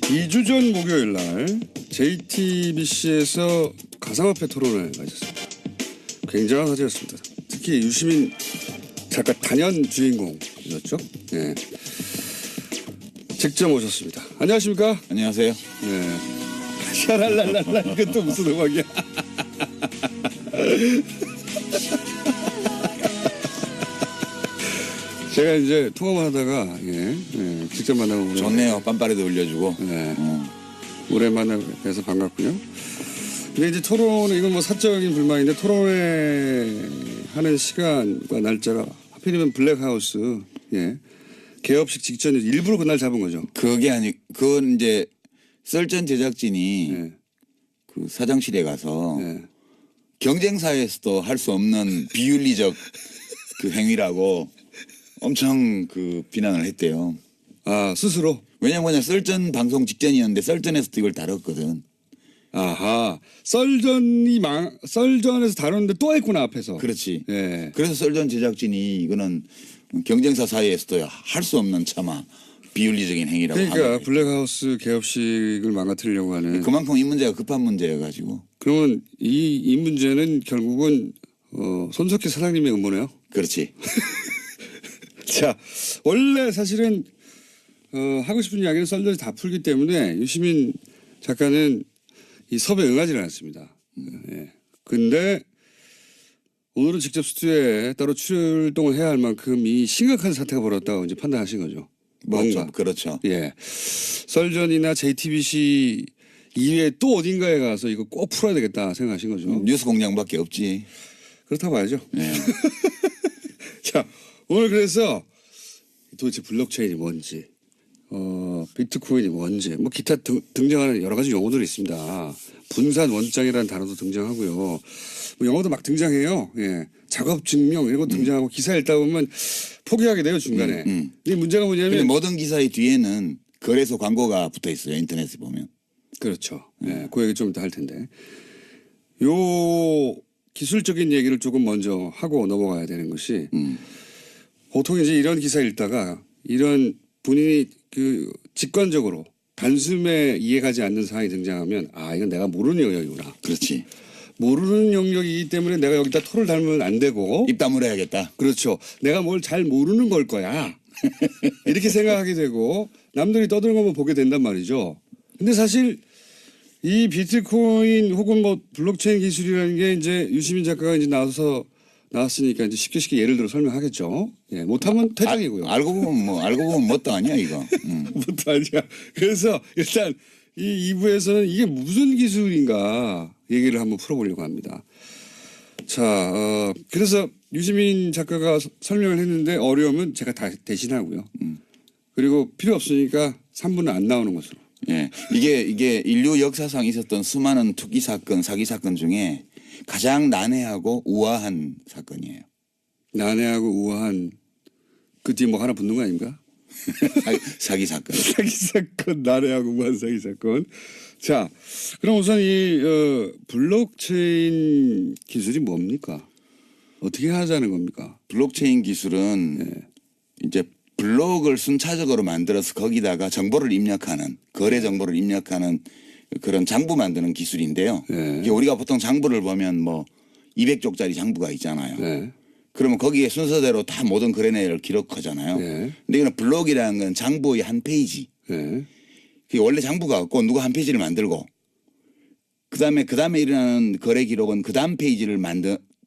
2주 전 목요일 날 JTBC에서 가상화폐 토론을 가졌습니다. 굉장한 화제였습니다. 특히 유시민 작가 단연 주인공이었죠. 네. 직접 오셨습니다. 안녕하십니까? 안녕하세요. 네. 샤랄랄랄라 이건 또 무슨 음악이야? 제가 이제 통화만 하다가 직접 만나고 좋네요. 빰빠레도 올려주고. 네. 오랜만에 뵈서 반갑고요. 근데 이제 토론은 이건 뭐 사적인 불만인데 토론회 하는 시간과 날짜가 하필이면 블랙하우스 개업식 직전에 일부러 그날 잡은 거죠. 그건 이제 썰전 제작진이 그 사장실에 가서 경쟁사에서도 할 수 없는 비윤리적 그 행위라고 엄청 그 비난을 했대요. 아, 스스로? 왜냐면 썰전 방송 직전이었는데 썰전에서도 이걸 다뤘거든. 아하. 썰전에서 다뤘는데 또 했구나, 앞에서. 그렇지. 예. 그래서 썰전 제작진이 이거는 경쟁사 사이에서도 할 수 없는 차마 비윤리적인 행위라고 그러니까 하더라고요. 블랙하우스 개업식을 망가뜨리려고 하는. 그만큼 이 문제가 급한 문제여가지고. 그러면 이 문제는 결국은 손석희 사장님의 음모네요. 그렇지. 자, 원래 사실은 하고 싶은 이야기는 썰전이 다 풀기 때문에 유시민 작가는 이 섭외 응하지는 않았습니다. 근데 오늘은 직접 스튜디오에 따로 출동을 해야 할 만큼 이 심각한 사태가 벌어졌다고 이제 판단하신 거죠. 뭔가. 그렇죠. 예. 썰전이나 JTBC 이외에 또 어딘가에 가서 이거 꼭 풀어야 되겠다 생각하신 거죠. 뉴스 공장밖에 없지. 그렇다고 봐야죠. 네. 자, 오늘 그래서 도대체 블록체인이 뭔지, 비트코인이 뭔지, 뭐 기타 등장하는 여러 가지 용어들이 있습니다. 분산 원장이라는 단어도 등장하고요. 뭐 영어도 막 등장해요. 예. 작업 증명 이런 거 등장하고 기사 읽다 보면 포기하게 돼요 중간에. 근데 문제가 근데 뭐냐면 모든 기사의 뒤에는 거래소 광고가 붙어 있어요. 인터넷에 보면. 그렇죠. 예. 그 얘기 좀 이따 할 텐데. 요 기술적인 얘기를 조금 먼저 하고 넘어가야 되는 것이 보통 이제 이런 기사 읽다가 이런 본인이 그 직관적으로 단숨에 이해가지 않는 사항이 등장하면 아 이건 내가 모르는 영역이구나. 그렇지. 모르는 영역이기 때문에 내가 여기다 토를 달면 안 되고 입 다물어야겠다. 그렇죠. 내가 뭘 잘 모르는 걸 거야. 이렇게 생각하게 되고 남들이 떠드는 것만 보게 된단 말이죠. 근데 사실 이 비트코인 혹은 뭐 블록체인 기술이라는 게 이제 유시민 작가가 이제 나왔으니까 이제 쉽게 예를 들어 설명하겠죠. 예, 못하면 퇴장이고요. 알고 보면 뭣도 아니야 이거. 뭣도 아니야. 그래서 일단 이 2부에서는 이게 무슨 기술인가 얘기를 한번 풀어보려고 합니다. 자, 그래서 유시민 작가가 설명을 했는데 어려우면 제가 다 대신하고요. 그리고 필요 없으니까 3부는 안 나오는 것으로. 예. 이게 인류 역사상 있었던 수많은 투기 사건, 사기 사건 중에 가장 난해하고 우아한 사건이에요. 난해하고 우아한 그 뒤에 뭐 하나 붙는 거 아닙니까? 사기 사건. 사기 사건, 난해하고 우아한 사기 사건. 자, 그럼 우선 이 블록체인 기술이 뭡니까? 어떻게 하자는 겁니까? 블록체인 기술은 이제 블록을 순차적으로 만들어서 거기다가 정보를 입력하는 거래 정보를 입력하는 그런 장부 만드는 기술인데요. 이게 우리가 보통 장부를 보면 뭐 200쪽짜리 장부가 있잖아요. 그러면 거기에 순서대로 다 모든 거래 내역을 기록하잖아요. 근데 이거는 블록이라는 건 장부의 한 페이지. 그게 원래 장부가 없고 누가 한 페이지를 만들고 그다음에 일어나는 거래 기록은 그 다음 페이지를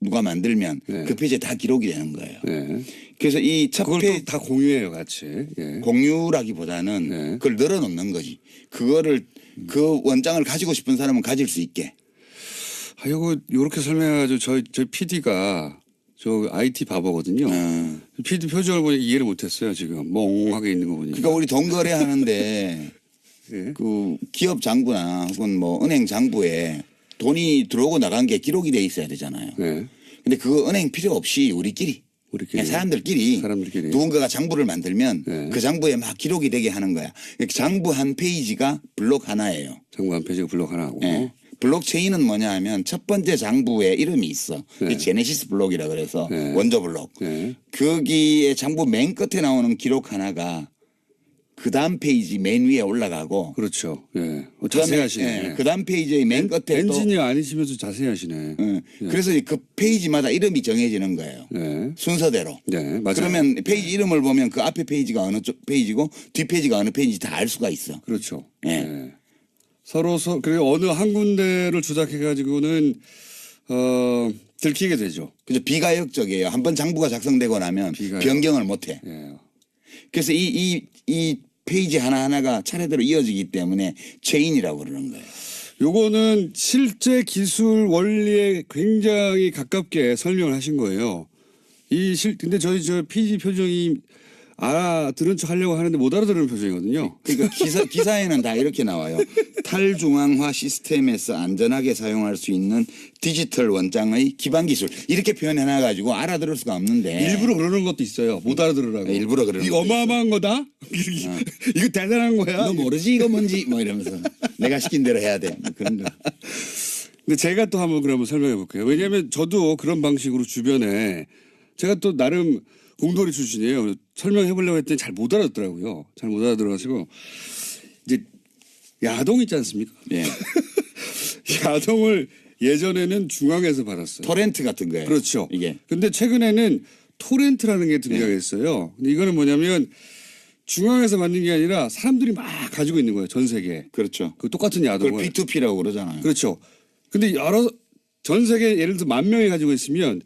누가 만들면 그 페이지에 다 기록이 되는 거예요. 그래서 이 첫 그걸 페이지 다 공유해요, 같이. 공유라기보다는 그걸 늘어놓는 거지. 그거를 그 원장을 가지고 싶은 사람은 가질 수 있게. 아, 요렇게 설명해가지고 저희 PD가 저 IT 바보거든요. PD 표정을 보니 이해를 못했어요, 지금. 멍하게 있는 거 보니까. 그러니까 우리 돈 거래하는데 그 기업 장부나 혹은 뭐 은행 장부에 돈이 들어오고 나간 게 기록이 돼 있어야 되잖아요. 근데 그거 은행 필요 없이 우리끼리 그냥 사람들끼리 누군가가 장부를 만들면 그 장부에 막 기록이 되게 하는 거야. 장부 한 페이지가 블록 하나예요. 장부 한 페이지가 블록 하나고. 블록체인은 뭐냐 하면 첫 번째 장부에 이름이 있어. 제네시스 블록이라 그래서 원조 블록. 거기에 장부 맨 끝에 나오는 기록 하나가 그 다음 페이지 맨 위에 올라가고 그렇죠. 예. 그다음에, 자세하시네. 그 다음 페이지의 맨 끝에 또 엔지니어 아니시면서 자세하시네. 그래서 그 페이지마다 이름이 정해지는 거예요. 네. 순서대로. 네, 맞아요. 그러면 페이지 이름을 보면 그 앞에 페이지가 어느 쪽 페이지고 뒷 페이지가 어느 페이지인지 다 알 수가 있어. 그렇죠. 예. 예. 그리고 어느 한 군데를 조작해 가지고는 들키게 되죠. 그죠. 비가역적이에요. 한번 장부가 작성되고 나면 비가역. 변경을 못 해. 예. 그래서 이 페이지 하나하나가 차례대로 이어지기 때문에 체인이라고 그러는 거예요. 요거는 실제 기술 원리에 굉장히 가깝게 설명을 하신 거예요. 근데 저 PD 표정이 알아들은 척 하려고 하는데 못 알아들은 표정이거든요. 그러니까 기사에는 다 이렇게 나와요. 탈중앙화 시스템에서 안전하게 사용할 수 있는 디지털 원장의 기반 기술 이렇게 표현해놔가지고 알아들을 수가 없는데 일부러 그러는 것도 있어요. 못 알아들으라고. 일부러 그러는 이거 것도 어마어마한 거다? 이거 대단한 거야? 너 모르지 이거 뭔지 뭐 이러면서 내가 시킨 대로 해야 돼. 뭐 그런 거. 근데 제가 또 한번 그러면 설명해 볼게요. 왜냐하면 저도 그런 방식으로 주변에 제가 또 나름 공돌이 출신이에요. 설명해 보려고 했더니 잘 못 알아듣더라고요. 잘 못 알아들어가지고 이제 야동 있지 않습니까? 예. 야동을 예전에는 중앙에서 받았어요. 토렌트 같은 거예요. 그렇죠. 이게. 근데 최근에는 토렌트라는 게 등장했어요. 근데 이거는 뭐냐면 중앙에서 받는 게 아니라 사람들이 막 가지고 있는 거예요. 전 세계에. 그렇죠. 그 똑같은 그걸 야동을. P2P라고 그러잖아요. 그렇죠. 근데 전 세계 예를 들어 10,000명이 가지고 있으면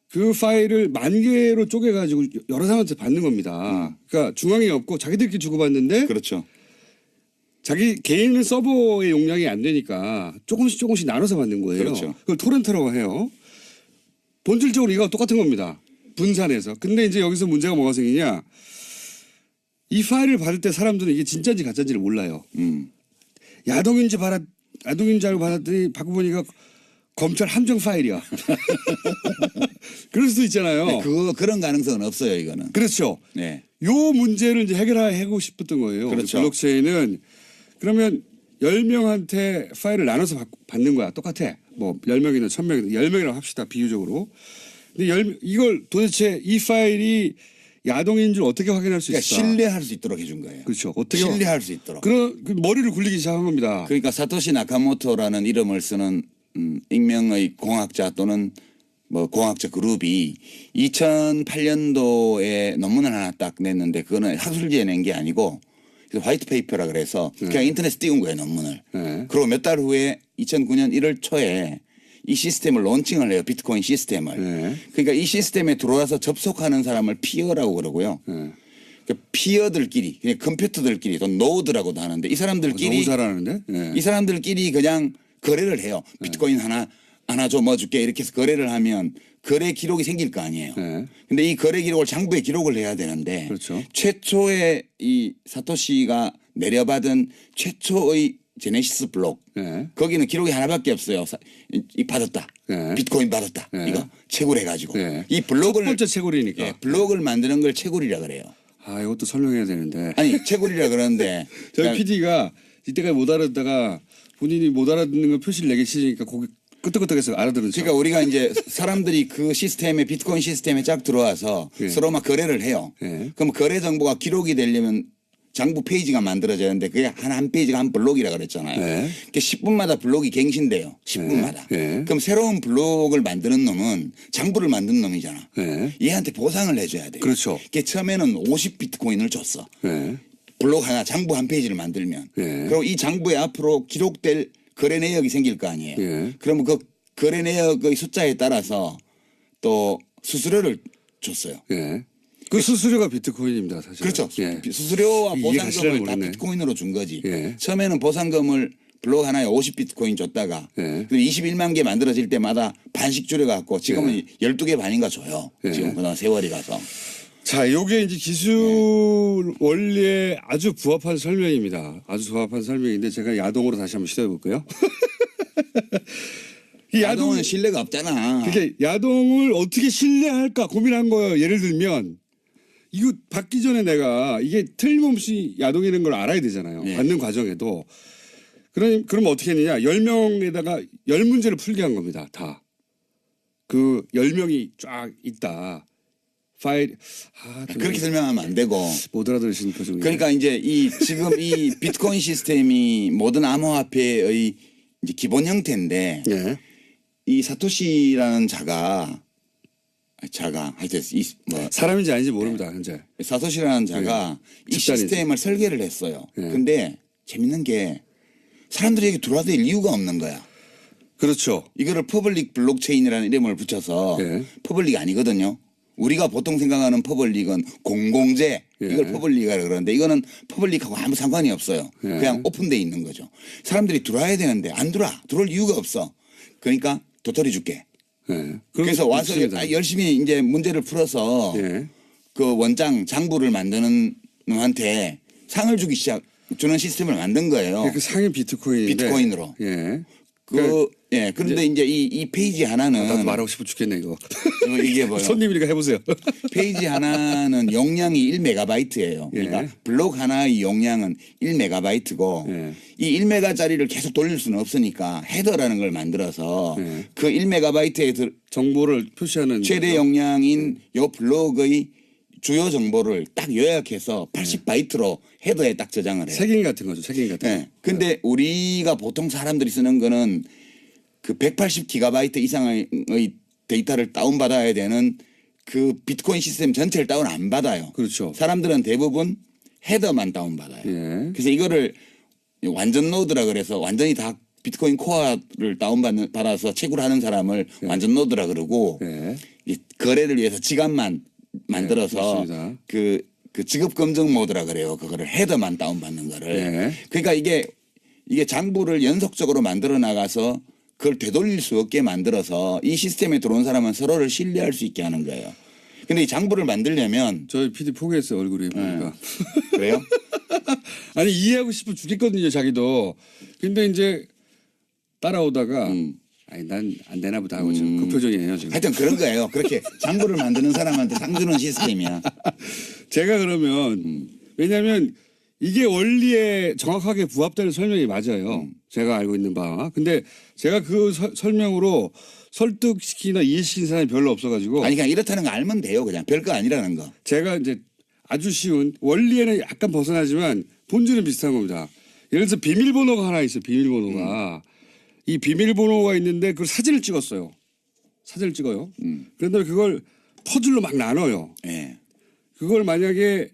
그 파일을 10,000개로 쪼개가지고 여러 사람한테 받는 겁니다. 그러니까 중앙에 없고 자기들끼리 주고받는데 그렇죠. 자기 개인 서버의 용량이 안 되니까 조금씩 나눠서 받는 거예요. 그렇죠. 그걸 토렌트라고 해요. 본질적으로 이거 똑같은 겁니다. 분산해서. 근데 이제 여기서 문제가 뭐가 생기냐. 이 파일을 받을 때 사람들은 이게 진짜인지 가짜인지를 몰라요. 야동인지 알고 받았더니 받고 보니까 검찰 함정 파일이야. 그럴 수도 있잖아요. 네, 그런 가능성은 없어요, 이거는. 그렇죠. 네. 요 문제를 이제 해결하고 싶었던 거예요. 그렇죠. 블록체인은 그러면 10명한테 파일을 나눠서 받는 거야. 똑같아. 뭐 10명이나 1,000명이나 10명이라고 합시다. 비유적으로. 근데 이걸 도대체 이 파일이 야동인 줄 어떻게 확인할 수 그러니까 있어? 신뢰할 수 있도록 해준 거예요. 그렇죠. 어떻게 신뢰할 수 있도록. 그 머리를 굴리기 시작한 겁니다. 그러니까 사토시 나카모토라는 이름을 쓰는 익명의 공학자 또는 뭐 공학적 그룹이 2008년도에 논문을 하나 딱 냈는데 그거는 학술지에 낸 게 아니고 그래서 화이트 페이퍼라 그래서 그냥 인터넷에 띄운 거예요 논문을. 네. 그리고 몇 달 후에 2009년 1월 초에 이 시스템을 론칭을 해요. 비트코인 시스템을. 네. 그러니까 이 시스템에 들어와서 접속하는 사람을 피어라고 그러고요. 네. 그러니까 피어들끼리 그냥 컴퓨터들끼리 또 노드라고도 하는데 이 사람들끼리 너무 잘하는데? 네. 이 사람들끼리 그냥 거래를 해요. 비트코인 하나 줘 뭐 줄게 이렇게 해서 거래를 하면 거래 기록이 생길 거 아니에요. 네. 근데 이 거래 기록을 장부에 기록을 해야 되는데 그렇죠. 최초의 이 사토시가 내려받은 최초의 제네시스 블록 네. 거기는 기록이 하나밖에 없어요. 이 받았다. 네. 비트코인 받았다. 네. 이거 채굴해가지고 네. 이 블록을 첫 번째 채굴이니까. 예, 블록을 만드는 걸 채굴이라 그래요. 아, 이것도 설명해야 되는데. 아니 채굴이라 그러는데 저희 그러니까 PD가 이때까지 못 알아듣다가 본인이 못 알아듣는 걸 표시를 내기 싫으니까 거기 끄떡끄떡해서 알아들은 척. 그러니까 우리가 이제 사람들이 그 시스템에 비트코인 시스템에 쫙 들어와서 예. 서로 막 거래를 해요. 예. 그럼 거래 정보가 기록이 되려면 장부 페이지가 만들어져야 하는데 그게 한 페이지가 한 블록이라 그랬잖아요. 네. 그게 10분마다 블록이 갱신돼요. 10분마다. 네. 그럼 새로운 블록을 만드는 놈은 장부를 만든 놈이잖아. 네. 얘한테 보상을 해줘야 돼요. 그렇죠. 그게 처음에는 50비트코인을 줬어. 네. 블록 하나 장부 한 페이지를 만들면. 네. 그리고 이 장부에 앞으로 기록될 거래 내역이 생길 거 아니에요. 네. 그러면 그 거래 내역의 숫자에 따라서 또 수수료를 줬어요. 예. 그 수수료가 비트코인입니다, 사실. 그렇죠. 예. 수수료와 이해가 보상금을 다 모르네. 비트코인으로 준 거지. 예. 처음에는 보상금을 블록 하나에 50비트코인 줬다가 예. 21만 개 만들어질 때마다 반씩 줄여갖고 지금은 12개 반인가 줘요. 예. 지금 그동안 세월이 가서. 자, 요게 이제 기술 원리에 아주 부합한 설명입니다. 아주 부합한 설명인데 제가 야동으로 다시 한번 시도해 볼까요? 이 야동은 신뢰가 없잖아. 그게 야동을 어떻게 신뢰할까 고민한 거예요. 예를 들면 이거 받기 전에 내가 이게 틀림없이 야동이라는 걸 알아야 되잖아요. 네. 받는 과정에도. 그럼 어떻게 했느냐. 10명에다가 10문제를 풀게 한 겁니다. 다. 그 10명이 쫙 있다. 파일 그렇게 설명하면 안 되고. 못 알아들으시는 표정이. 그러니까 이제 지금 이 비트코인 시스템이 모든 암호화폐의 이제 기본 형태인데 예. 이 사토시라는 하여튼 사람인지 아닌지 모릅니다 현재. 사토시라는 자가 이 집단이지. 시스템을 설계를 했어요. 예. 근데 재밌는 게 사람들이 여기 들어와도 될 이유가 없는 거야. 그렇죠. 이거를 퍼블릭 블록체인이라는 이름을 붙여서 예. 퍼블릭이 아니거든요. 우리가 보통 생각하는 퍼블릭은 공공재 이걸 예. 퍼블릭이라고 그러는데 이거는 퍼블릭하고 아무 상관이 없어요. 예. 그냥 오픈돼 있는 거죠. 사람들이 들어와야 되는데 안 들어올 이유가 없어. 그러니까 도토리 줄게. 예. 그래서 와서 좋습니다. 열심히 이제 문제를 풀어서 예. 그 원장 장부를 만드는 놈한테 상을 주는 시스템을 만든 거예요. 그 상위 비트코인인데. 비트코인으로. 예. 그런데 이제 이 페이지 하나는 나도 말하고 싶어 죽겠네 이거. 이게 뭐요? 손님이니까 해보세요. 페이지 하나는 용량이 1메가바이트예요. 그러니까 예. 블록 하나의 용량은 1메가바이트고 예. 이 1메가짜리를 계속 돌릴 수는 없으니까 헤더라는 걸 만들어서 예. 그 1메가바이트에 정보를 표시하는 최대 거죠. 용량인 요 블록의 주요 정보를 딱 요약해서 80바이트로 헤더에 딱 저장을 해요. 색인 같은 거죠. 색인 같은 거. 네. 근데 우리가 보통 사람들이 쓰는 거는 그 180기가바이트 이상의 데이터를 다운받아야 되는 그 비트코인 시스템 전체를 다운 안 받아요. 그렇죠. 사람들은 대부분 헤더만 다운받아요. 예. 그래서 이거를 완전 노드라 그래서 완전히 다 비트코인 코어를 받아서 채굴 하는 사람을 완전 노드라 그러고 예. 이 거래를 위해서 지갑만 만들어서 맞습니다. 그 지급 검증 모드라 그래요. 그거를 헤더만 다운받는 거를. 예. 그러니까 이게 장부를 연속적으로 만들어 나가서 그걸 되돌릴 수 없게 만들어서 이 시스템에 들어온 사람은 서로를 신뢰할 수 있게 하는 거예요. 근데 이 장부를 만들려면 저희 PD 포기했어요 얼굴이 보니까. 그래요? 아니 이해하고 싶어 죽겠거든요 자기도. 근데 이제 따라오다가 아니 난 안 되나 보다 하고 지금 그 표정이에요 지금. 하여튼 그런 거예요. 그렇게 장부를 만드는 사람한테 상 주는 시스템이야. 제가 그러면 왜냐하면 이게 원리에 정확하게 부합되는 설명이 맞아요. 제가 알고 있는 바. 근데 제가 그 설명으로 설득시키나 이해시킨 사람이 별로 없어가지고 아니 그냥 이렇다는 거 알면 돼요. 그냥 별거 아니라는 거. 제가 이제 아주 쉬운 원리에는 약간 벗어나지만 본질은 비슷한 겁니다. 예를 들어서 비밀번호가 하나 있어요. 비밀번호가. 이 비밀번호가 있는데 그걸 사진을 찍었어요. 사진을 찍어요. 그런데 그걸 퍼즐로 막 나눠요. 예. 그걸 만약에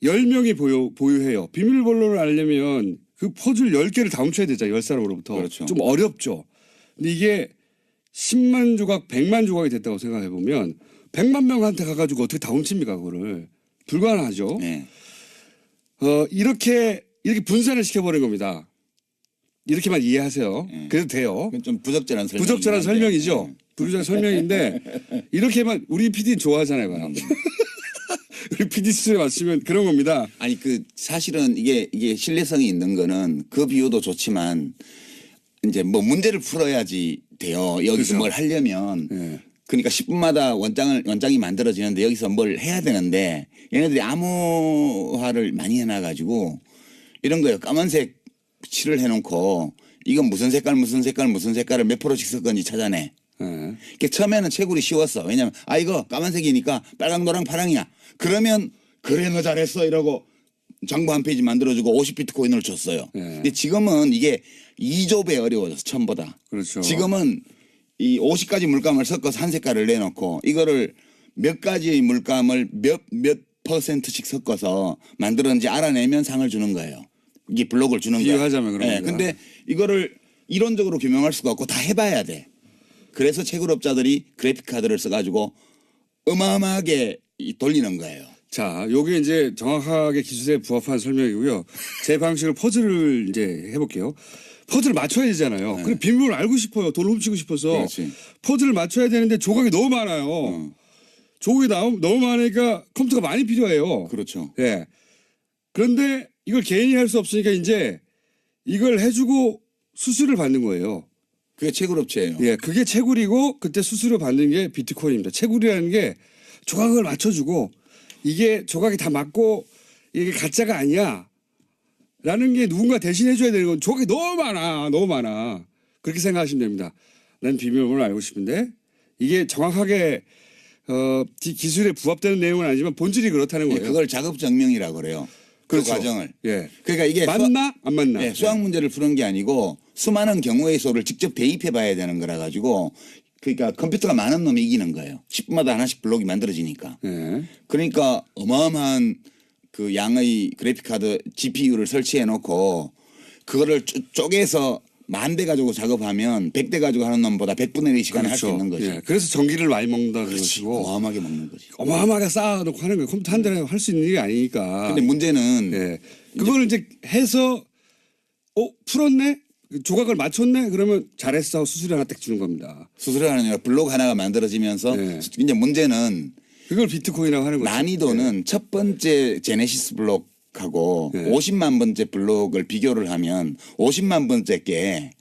10명이 보유해요. 비밀번호를 알려면 그 퍼즐 10개를 다 훔쳐야 되잖아요. 10사람으로부터. 그렇죠. 좀 어렵죠. 근데 이게 10만 조각, 100만 조각이 됐다고 생각해 보면 100만 명한테 가가지고 어떻게 다 훔칩니까 그거를. 불가능하죠. 예. 이렇게 분산을 시켜버린 겁니다. 이렇게만 이해하세요. 그래도 돼요. 그건 좀 부적절한 설명. 부적절한 설명이죠. 부적절한 설명인데 이렇게만 우리 PD는 좋아하잖아요. 봐요. 우리 PD 수준에 맞추면 그런 겁니다. 아니 그 사실은 이게 신뢰성이 있는 거는 그 비유도 좋지만 이제 뭐 문제를 풀어야지 돼요. 여기서 그렇죠. 뭘 하려면 예. 그러니까 10분마다 원장이 만들어지는데 여기서 뭘 해야 되는데 얘네들이 암호화를 많이 해놔가지고 이런 거예요. 까만색 칠을 해놓고 이건 무슨 색깔 무슨 색깔을 몇 프로씩 섞은지 찾아내. 예. 이게 처음에는 채굴이 쉬웠어. 왜냐면 이거 까만색이니까 빨강 노랑 파랑이야. 그러면 그래 너 잘했어 이러고 장부 한 페이지 만들어주고 50비트코인을 줬어요. 예. 근데 지금은 이게 2조배 어려워졌어 처음보다. 그렇죠. 지금은 이 50가지 물감을 섞어서 한 색깔을 내놓고 이거를 몇 가지의 물감을 몇 %씩 섞어서 만들었는지 알아내면 상을 주는 거예요. 이게 블록을 주는 거예요. 비유하자면 그런 겁니다. 근데 이거를 이론적으로 규명할 수가 없고 다 해봐야 돼. 그래서 채굴업자들이 그래픽 카드를 써가지고 어마어마하게 돌리는 거예요. 자, 요게 이제 정확하게 기술에 부합한 설명이고요. 제 방식으로 퍼즐을 이제 해볼게요. 퍼즐을 맞춰야 되잖아요. 그럼 비밀번호를 알고 싶어요. 돈을 훔치고 싶어서. 그렇지. 퍼즐을 맞춰야 되는데 조각이 너무 많아요. 조각이 너무 많으니까 컴퓨터가 많이 필요해요. 그렇죠. 예. 그런데 이걸 개인이 할 수 없으니까 이제 이걸 해주고 수수료를 받는 거예요. 그게 채굴업체예요. 예, 그게 채굴이고 그때 수수료 받는 게 비트코인입니다. 채굴이라는 게 조각을 맞춰주고 이게 조각이 다 맞고 이게 가짜가 아니야 라는 게 누군가 대신해줘야 되는 건 조각이 너무 많아. 그렇게 생각하시면 됩니다. 난 비밀번호를 알고 싶은데 이게 정확하게 기술에 부합되는 내용은 아니지만 본질이 그렇다는 거예요. 그걸 작업 증명이라고 그래요. 그렇죠. 그 과정을. 예. 그러니까 이게 맞나 안 맞나. 네, 수학 문제를 푸는 게 아니고 수많은 경우의 수를 직접 대입해 봐야 되는 거라 가지고 그러니까 컴퓨터가 많은 놈이 이기는 거예요. 10분마다 하나씩 블록이 만들어지니까. 예. 그러니까 어마어마한 그 양의 그래픽 카드 GPU를 설치해 놓고 그거를 쪼개서 10,000대 가지고 작업하면 100대 가지고 하는 놈보다 100분의 1의 시간에 할 수 있는 거지. 예. 그래서 전기를 많이 먹는다는 것이고 어마어마하게 먹는 거지. 어마어마하게 쌓아놓고 하는 거예요. 컴퓨터 한 대로 할 수 있는 일이 아니니까. 근데 문제는 예. 그걸 이제 해서 풀었네? 조각을 맞췄네? 그러면 잘했어. 수수료 하나 딱 주는 겁니다. 수수료 하는 게 블록 하나가 만들어지면서 네. 이제 문제는 그걸 비트코인이라고 하는 거죠. 난이도는 첫 번째 제네시스 블록하고 네. 50만 번째 블록을 비교를 하면 50만 번째 게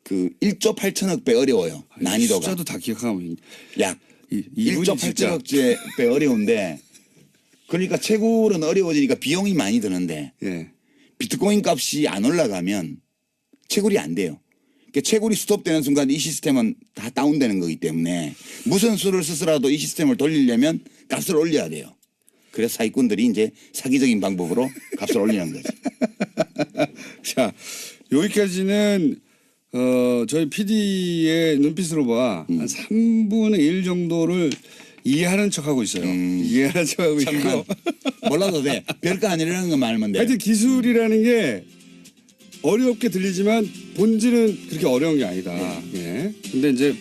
그 1조 8천억 배 어려워요. 난이도가. 숫자도 다 기억하면 약 이분이 1조 진짜 8천억 배 어려운데 그러니까 채굴은 어려워지니까 비용이 많이 드는데 예. 비트코인 값이 안 올라가면 채굴이 안 돼요. 그러니까 채굴이 스톱되는 순간 이 시스템은 다 다운되는 거기 때문에 무슨 수를 쓰더라도 이 시스템을 돌리려면 값을 올려야 돼요. 그래서 사기꾼들이 이제 사기적인 방법으로 값을 올리는 거죠. 자, 여기까지는 저희 PD의 눈빛으로 봐. 한 3분의 1 정도를 이해하는 척하고 있어요. 이해하는 척하고 있고. 몰라도 돼. 별거 아니라는 것만 알면 돼. 하여튼 기술이라는 게 어렵게 들리지만 본질은 그렇게 어려운 게 아니다. 예. 근데 이제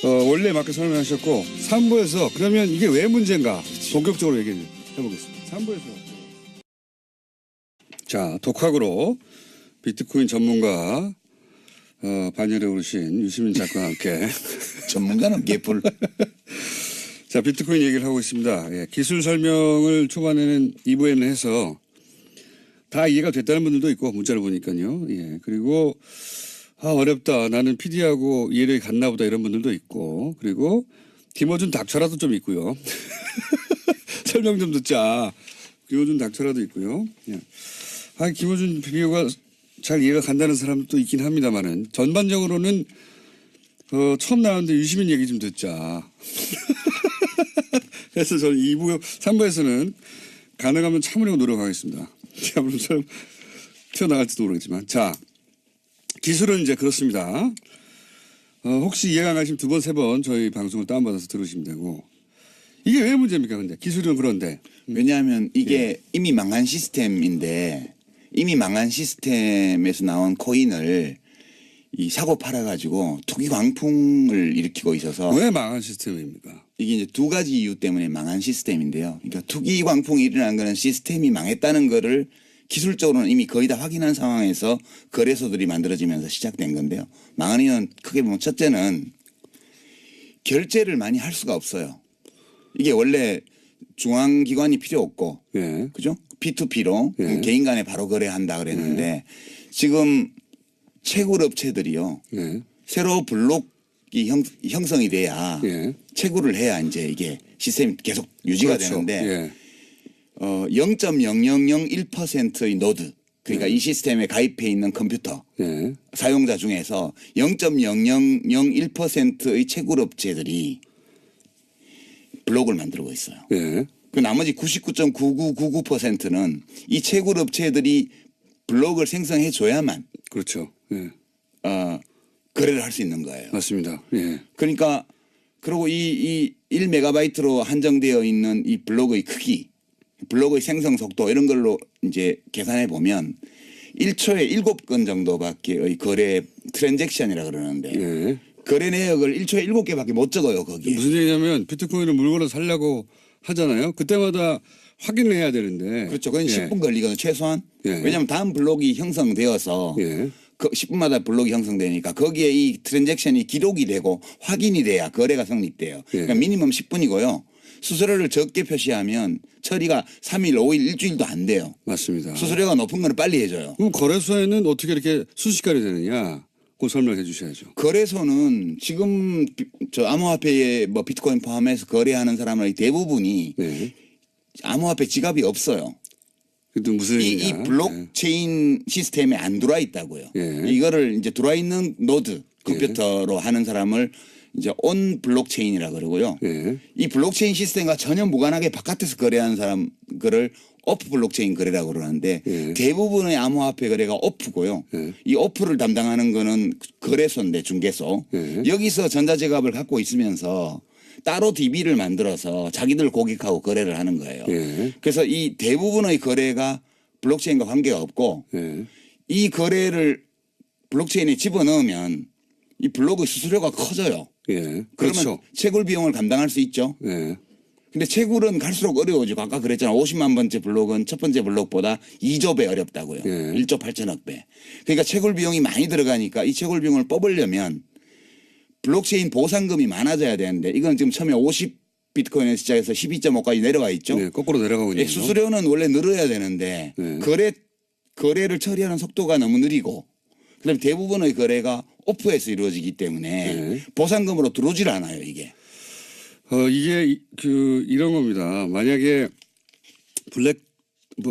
원래 맞게 설명하셨고 3부에서 그러면 이게 왜 문제인가 본격적으로 얘기를 해보겠습니다. 3부에서. 자, 독학으로 비트코인 전문가 반열에 오르신 유시민 작가와 함께 전문가는 개뿔. 자, 비트코인 얘기를 하고 있습니다. 예, 기술 설명을 초반에는 2부에는 해서 다 이해가 됐다는 분들도 있고 문자를 보니까요. 예, 그리고 어렵다. 나는 PD하고 이해력이 같나 보다 이런 분들도 있고 그리고 김어준 닥쳐라도 좀 있고요. 설명 좀 듣자. 김어준 닥쳐라도 있고요. 예. 김어준 비교가 잘 이해가 간다는 사람도 있긴 합니다만은 전반적으로는 처음 나왔는데 유시민 얘기 좀 듣자. 그래서 저는 2부, 3부에서는 가능하면 참으려고 노력하겠습니다. 물론 튀어나갈지도 모르겠지만. 자, 기술은 이제 그렇습니다. 혹시 이해가 안 가시면 2번, 3번 저희 방송을 다운받아서 들으시면 되고. 이게 왜 문제입니까, 근데? 기술은 그런데. 왜냐하면 이게 이미 망한 시스템인데 이미 망한 시스템에서 나온 코인을 이 사고 팔아가지고 투기 광풍을 일으키고 있어서 왜 망한 시스템입니까? 이게 이제 두 가지 이유 때문에 망한 시스템인데요. 그러니까 투기 광풍이 일어난 거는 시스템이 망했다는 거를 기술적으로는 이미 거의 다 확인한 상황에서 거래소들이 만들어지면서 시작된 건데요. 망한 이유는 크게 보면 첫째는 결제를 많이 할 수가 없어요. 이게 원래 중앙기관이 필요 없고, 예. 그죠? P2P로 예. 개인 간에 바로 거래한다 그랬는데 지금 채굴 업체들이요. 예. 새로 블록이 형성이 돼야 예. 채굴을 해야 이제 이게 시스템이 계속 유지가 그렇죠. 되는데 예. 0.0001%의 노드 그러니까 이 시스템에 가입해 있는 컴퓨터 예. 사용자 중에서 0.0001%의 채굴 업체들이 블록을 만들고 있어요. 예. 그 나머지 99.9999%는 이 채굴 업체들이 블록을 생성해 줘야만 그렇죠. 예. 거래를 할 수 있는 거예요. 맞습니다. 예. 그러니까 그리고 이 1메가바이트로 한정되어 있는 이 블록의 크기, 블록의 생성 속도 이런 걸로 이제 계산해 보면 1초에 7건 정도밖에의 거래 트랜잭션이라 그러는데 예. 거래 내역을 1초에 7개밖에 못 적어요, 거기에. 무슨 얘기냐면 비트코인을 물건을 살려고 하잖아요. 그때마다 확인을 해야 되는데. 그렇죠. 그건 예. 10분 걸리거든요, 최소한. 예. 왜냐하면 다음 블록이 형성되어서 예. 10분마다 블록이 형성되니까 거기에 이 트랜잭션이 기록이 되고 확인이 돼야 거래가 성립돼요. 예. 그러니까 미니멈 10분이고요. 수수료를 적게 표시하면 처리가 3일, 5일, 일주일도 안 돼요. 맞습니다. 수수료가 높은 거는 빨리 해줘요. 그럼 거래소에는 어떻게 이렇게 순식간에 되느냐? 그거 설명해 주셔야죠. 거래소는 지금 저 암호화폐에 뭐 비트코인 포함해서 거래하는 사람의 대부분이 네. 암호화폐 지갑이 없어요. 그것도 무슨 이 얘기냐? 블록체인 시스템에 안 들어와 있다고요. 예. 이거를 이제 들어와 있는 노드 컴퓨터로 하는 사람을 이제 온 블록체인이라 그러고요. 예. 이 블록체인 시스템과 전혀 무관하게 바깥에서 거래하는 사람 거를 오프 블록체인 거래라고 그러는데 예. 대부분의 암호화폐 거래가 오프고요. 예. 이 오프를 담당하는 거는 거래소인데 중개소. 예. 여기서 전자지갑을 갖고 있으면서 따로 DB를 만들어서 자기들 고객하고 거래를 하는 거예요. 예. 그래서 이 대부분의 거래가 블록체인과 관계가 없고 예. 이 거래를 블록체인에 집어넣으면 이 블록의 수수료가 커져요. 예. 그러면 그렇죠. 채굴 비용을 감당할 수 있죠. 예. 근데 채굴은 갈수록 어려워지고 아까 그랬잖아. 50만 번째 블록은 첫 번째 블록보다 2조 배 어렵다고요. 예. 1조 8천억 배. 그러니까 채굴 비용이 많이 들어가니까 이 채굴 비용을 뽑으려면 블록체인 보상금이 많아져야 되는데 이건 지금 처음에 50 비트코인에 시작해서 12.5까지 내려와 있죠. 네, 거꾸로 내려가고 예, 있네요. 수수료는 원래 늘어야 되는데 네. 거래를 처리하는 속도가 너무 느리고 그다음에 대부분의 거래가 오프에서 이루어지기 때문에 네. 보상금으로 들어오질 않아요 이게. 이게 이런 겁니다. 만약에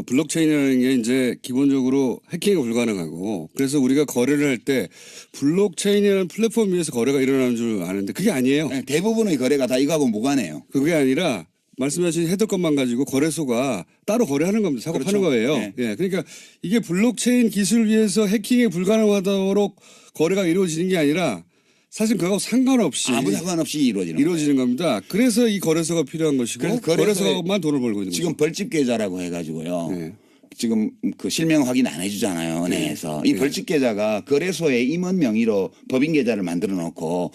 블록체인이라는 게 이제 기본적으로 해킹이 불가능하고 그래서 우리가 거래를 할 때 블록체인이라는 플랫폼 위에서 거래가 일어나는 줄 아는데 그게 아니에요. 네, 대부분의 거래가 다 이거하고 무관해요. 그게 아니라 말씀하신 헤더건만 가지고 거래소가 따로 거래하는 겁니다. 사고 그렇죠. 파는 거예요. 네. 예, 그러니까 이게 블록체인 기술을 위해서 해킹이 불가능하도록 거래가 이루어지는 게 아니라 사실 그거하고 상관없이 아무 상관없이 이루어지는 겁니다. 그래서 이 거래소가 필요한 것이고 그래서 거래소에 거래소만 돈을 벌고 있는 지금 거죠. 벌집 계좌라고 해가지고요. 네. 지금 그 실명 확인 안 해주잖아요 은행에서. 이 벌집 계좌가 거래소에 임원 명의로 법인 계좌를 만들어 놓고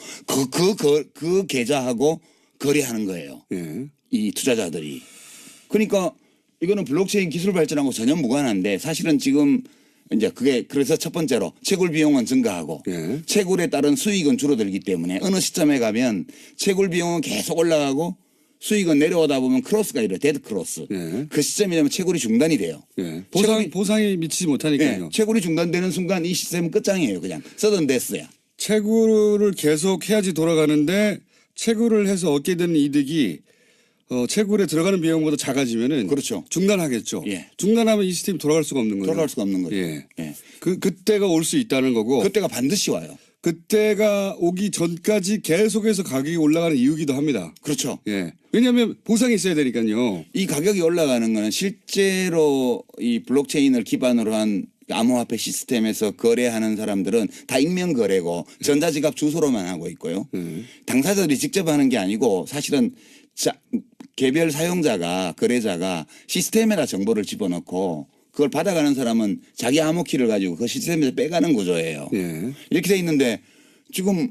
그 계좌하고 거래하는 거예요. 예. 이 투자자들이. 그러니까 이거는 블록체인 기술 발전하고 전혀 무관한데 사실은 지금 이제 그게 그래서 첫 번째로 채굴 비용은 증가하고 예. 채굴에 따른 수익은 줄어들기 때문에 어느 시점에 가면 채굴 비용은 계속 올라가고 수익은 내려오다 보면 크로스가 이래요. 데드 크로스. 예. 그 시점이 되면 채굴이 중단이 돼요. 예. 채굴이- 보상이 미치지 네, 못하니까요. 채굴이 중단되는 순간 이 시스템은 끝장이에요. 그냥 서든 데스야. 채굴을 계속 해야지 돌아가는데 채굴을 해서 얻게 되는 이득이 채굴에 들어가는 비용보다 작아지면은 그렇죠. 중단하겠죠. 예. 중단하면 이 시스템이 돌아갈 수가 없는 거예요. 돌아갈 수가 없는 거죠. 예. 예. 그때가 올 수 있다는 거고 그때가 반드시 와요. 그때가 오기 전까지 계속해서 가격이 올라가는 이유기도 합니다. 그렇죠. 예. 왜냐하면 보상이 있어야 되니까요. 이 가격이 올라가는 거는 실제로 이 블록체인을 기반으로 한 암호화폐 시스템에서 거래하는 사람들은 다 익명 거래고 전자지갑 주소로만 하고 있고요. 당사자들이 직접 하는 게 아니고 사실은 개별 사용자가 거래자가 시스템에다 정보를 집어넣고 그걸 받아가는 사람은 자기 암호키를 가지고 그 시스템에서 빼가는 구조예요. 예. 이렇게 돼 있는데 지금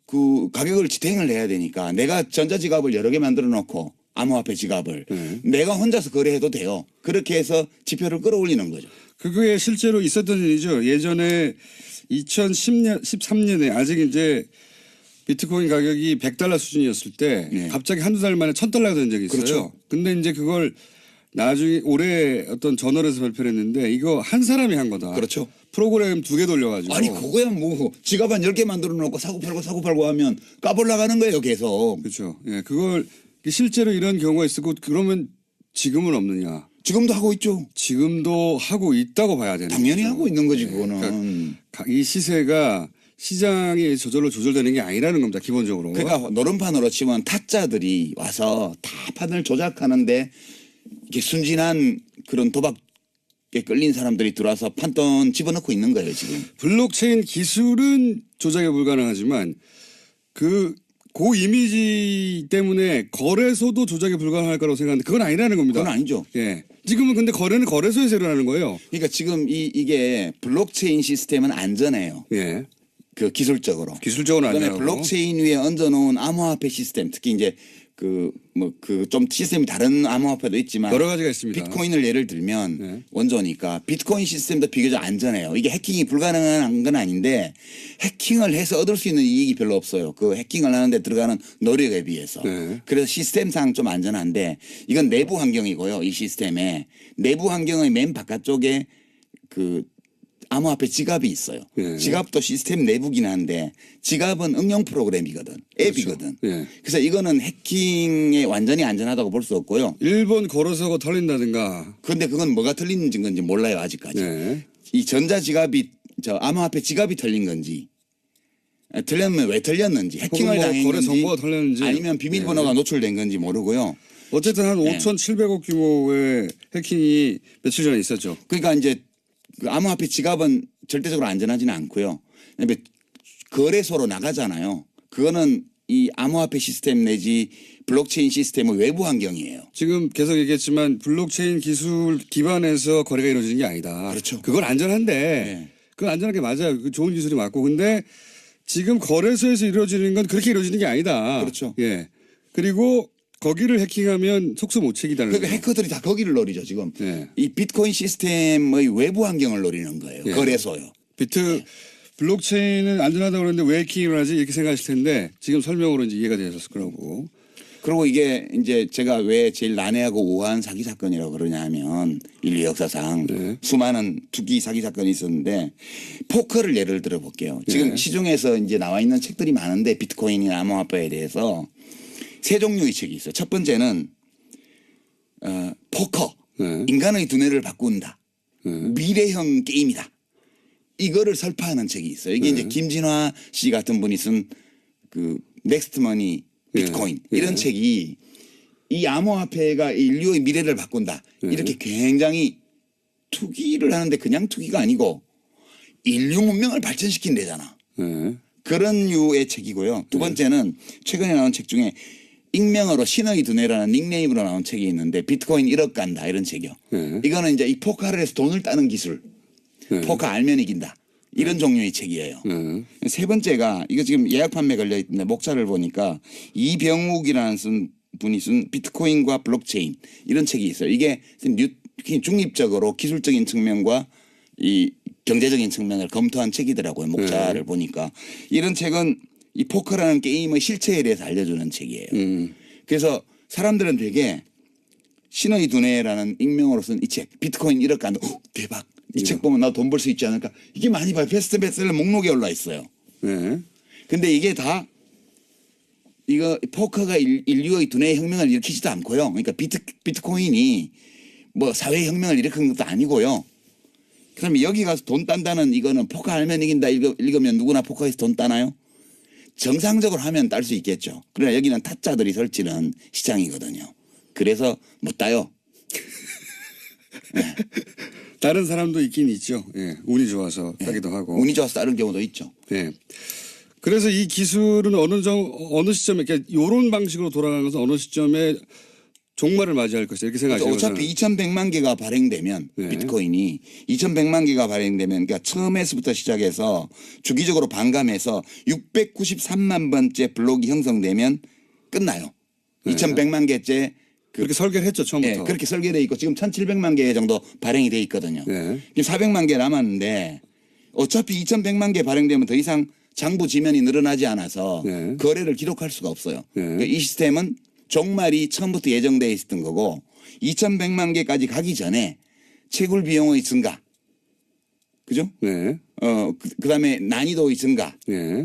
그 가격을 지탱을 해야 되니까 내가 전자지갑을 여러 개 만들어 놓고 암호화폐 지갑을 내가 혼자서 거래해도 돼요. 그렇게 해서 지표를 끌어올리는 거죠. 그게 실제로 있었던 일이죠. 예전에 2010년, 13년에 아직 이제 비트코인 가격이 $100 수준이었을 때 네. 갑자기 한두 달 만에 $1,000가 된 적이 있어요. 그렇죠. 근데 이제 그걸 나중에 올해 어떤 저널에서 발표를 했는데 이거 한 사람이 한 거다. 그렇죠. 프로그램 2개 돌려가지고. 아니 그거야 뭐 지갑 한 10개 만들어 놓고 사고 팔고 하면 까불나가는 거예요 계속. 그렇죠. 예, 그걸 실제로 이런 경우가 있었고 그러면 지금은 없느냐. 지금도 하고 있죠. 지금도 하고 있다고 봐야 되는 당연히 거죠. 하고 있는 거지 예, 그거는. 그러니까 이 시세가 시장이 저절로 조절되는 게 아니라는 겁니다. 기본적으로. 그러니까 노름판으로 치면 타짜들이 와서 다 판을 조작하는데 이게 순진한 그런 도박에 끌린 사람들이 들어와서 판돈 집어넣고 있는 거예요 지금. 블록체인 기술은 조작이 불가능하지만 그 이미지 때문에 거래소도 조작이 불가능할 거라고 생각하는데 그건 아니라는 겁니다. 그건 아니죠. 예. 지금은 근데 거래는 거래소에서 일어나는 거예요. 그러니까 지금 이게 블록체인 시스템은 안전해요. 예. 그 기술적으로. 기술적으로 그다음에 아니라고. 블록체인 위에 얹어놓은 암호화폐 시스템, 특히 이제 좀 시스템이 다른 암호화폐도 있지만 여러 가지가 있습니다. 비트코인을 예를 들면 네. 원조니까 비트코인 시스템도 비교적 안전해요. 이게 해킹이 불가능한 건 아닌데 해킹을 해서 얻을 수 있는 이익이 별로 없어요. 그 해킹을 하는데 들어가는 노력에 비해서. 네. 그래서 시스템상 좀 안전한데 이건 내부 환경이고요. 이 시스템에 내부 환경의 맨 바깥쪽에 그 암호화폐 지갑이 있어요. 예. 지갑도 시스템 내부긴 한데 지갑은 응용 프로그램이거든. 앱이거든. 그렇죠. 예. 그래서 이거는 해킹에 완전히 안전하다고 볼 수 없고요. 일본 거래소가 털린다든가. 그런데 그건 뭐가 틀린 건지 몰라요 아직까지. 네. 이 전자 지갑이 암호화폐 지갑이 털린 건지 틀렸으면 왜 틀렸는지, 해킹을 혹은 뭐 거래 당했는지, 정보가 털렸는지. 아니면 비밀번호가 노출된 건지 모르고요. 어쨌든 한 5,700억 규모의 해킹이 며칠 전에 있었죠. 그러니까 이제 그 암호화폐 지갑은 절대적으로 안전하지는 않고요. 그다음에 거래소로 나가잖아요. 그거는 이 암호화폐 시스템 내지 블록체인 시스템의 외부 환경이에요. 지금 계속 얘기했지만 블록체인 기술 기반에서 거래가 이루어지는 게 아니다. 그렇죠. 그건 안전한데 네. 그건 안전한 게 맞아요. 그 좋은 기술이 맞고. 근데 지금 거래소에서 이루어지는 건 그렇게 이루어지는 게 아니다. 그렇죠. 예. 그리고 거기를 해킹하면 속수 모책이다는 그러니까 거죠. 해커들이 다 거기를 노리죠 지금. 네. 이 비트코인 시스템의 외부 환경을 노리는 거예요. 네. 거래소요. 블록체인은 안전하다고 그러는데 왜 해킹을 하지 이렇게 생각하실 텐데 지금 설명으로 이제 이해가 되셨을 거라고. 그리고 이게 이제 제가 왜 제일 난해하고 우아한 사기 사건이라고 그러냐 하면 인류 역사상 네. 수많은 투기 사기 사건이 있었는데 포커를 예를 들어 볼게요. 지금 네. 시중에서 이제 나와 있는 책들이 많은데 비트코인이나 암호화폐에 대해서 세 종류의 책이 있어요. 첫 번째는 포커. 네. 인간의 두뇌를 바꾼다. 미래형 게임이다. 이거를 설파하는 책이 있어요. 이게 이제 김진화 씨 같은 분이 쓴 그 넥스트머니 비트코인 이런 책이 이 암호화폐가 인류의 미래를 바꾼다. 이렇게 굉장히 투기를 하는데 그냥 투기가 아니고 인류 문명을 발전시킨대잖아. 그런 류의 책이고요. 두 번째는 최근에 나온 책 중에 익명으로 신의 두뇌라는 닉네임으로 나온 책이 있는데 비트코인 1억 간다 이런 책이요. 이거는 이제 이 포커를 해서 돈을 따는 기술. 포커 알면 이긴다. 이런 종류의 책이에요. 세 번째가 이거 지금 예약 판매 걸려 있는데 목차를 보니까 이병욱이라는 분이 쓴 비트코인과 블록체인 이런 책이 있어요. 이게 중립적으로 기술적인 측면과 이 경제적인 측면을 검토한 책이더라고요. 목차를 보니까 이런 책은 이 포커라는 게임의 실체에 대해서 알려주는 책이에요. 그래서 사람들은 되게 신의 두뇌라는 익명으로 쓴 이 책 비트코인 1억 간다. 대박. 이 책 보면 나도 돈 벌 수 있지 않을까. 이게 많이 봐요. 베스트셀러 목록에 올라 있어요. 근데 이게 다 이거 포커가 인류의 두뇌의 혁명을 일으키지도 않고요. 그러니까 비트코인이 뭐 사회 혁명을 일으킨 것도 아니고요. 그다음에 여기 가서 돈 딴다는 이거는 포커 알면 이긴다 읽으면 누구나 포커에서 돈 따나요? 정상적으로 하면 딸 수 있겠죠. 그러나 여기는 타짜들이 설치는 시장이거든요. 그래서 못 따요. 네. 다른 사람도 있긴 있죠. 예. 운이 좋아서 따기도 하고. 운이 좋아서 따른 경우도 있죠. 예. 그래서 이 기술은 어느 시점에 그러니까 이런 방식으로 돌아가는 것은 어느 시점에 종말을 맞이할 것이다 이렇게 생각하시는 거죠. 어차피 2,100만 개가 발행되면 비트코인이 2,100만 개가 발행되면 그러니까 처음에서부터 시작해서 주기적으로 반감해서 693만 번째 블록이 형성되면 끝나요. 2,100만 개째 그렇게 설계를 했죠 처음부터. 예, 그렇게 설계돼 있고 지금 1,700만 개 정도 발행이 돼 있거든요. 지금 400만 개 남았는데 어차피 2,100만 개 발행되면 더 이상 장부 지면이 늘어나지 않아서 거래를 기록할 수가 없어요. 그러니까 이 시스템은 종말이 처음부터 예정되어 있었던 거고 2,100만 개까지 가기 전에 채굴 비용의 증가, 그죠? 그다음에 난이도의 증가,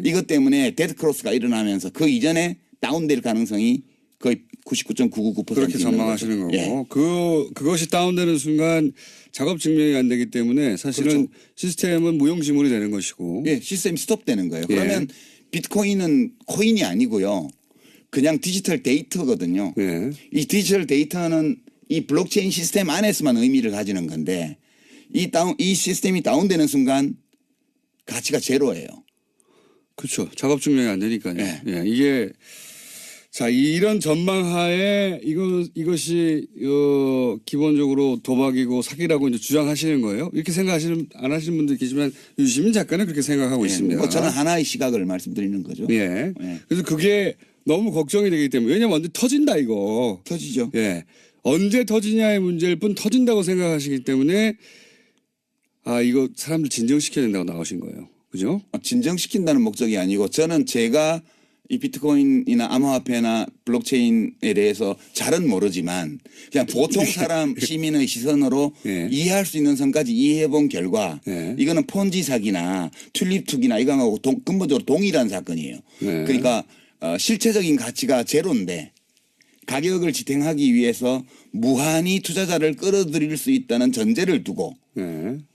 이것 때문에 데드크로스가 일어나면서 그 이전에 다운될 가능성이 거의 99.999% 그렇게 전망하시는 거고 예. 그것이 다운되는 순간 작업 증명이 안 되기 때문에 사실은 그렇죠. 시스템은 무용지물이 되는 것이고. 예, 시스템이 스톱되는 거예요. 그러면 비트코인은 코인이 아니고요. 그냥 디지털 데이터거든요. 이 디지털 데이터는 이 블록체인 시스템 안에서만 의미를 가지는 건데 이 시스템이 다운되는 순간 가치가 제로예요. 그렇죠. 작업 증명이 안 되니까요. 네. 예, 이게 자 이런 전망하에 이것이 기본적으로 도박이고 사기라고 이제 주장하시는 거예요. 이렇게 안 하시는 분들 계시지만 유시민 작가는 그렇게 생각하고 있습니다. 뭐 저는 하나의 시각을 말씀드리는 거죠. 예. 그래서 그게 너무 걱정이 되기 때문에 왜냐면 언제 터진다 이거. 터지죠. 예. 언제 터지냐의 문제일 뿐 터진다고 생각하시기 때문에 이거 사람들 진정시켜야 된다고 나오신 거예요. 그죠? 진정시킨다는 목적이 아니고 저는 제가 이 비트코인이나 암호화폐나 블록체인에 대해서 잘은 모르지만 그냥 보통 사람 시민의 시선으로 이해할 수 있는 선까지 이해해 본 결과 이거는 폰지 사기나 튤립 투기나 이거하고 근본적으로 동일한 사건이에요. 그러니까 실체적인 가치가 제로인데 가격을 지탱하기 위해서 무한히 투자자를 끌어들일 수 있다는 전제를 두고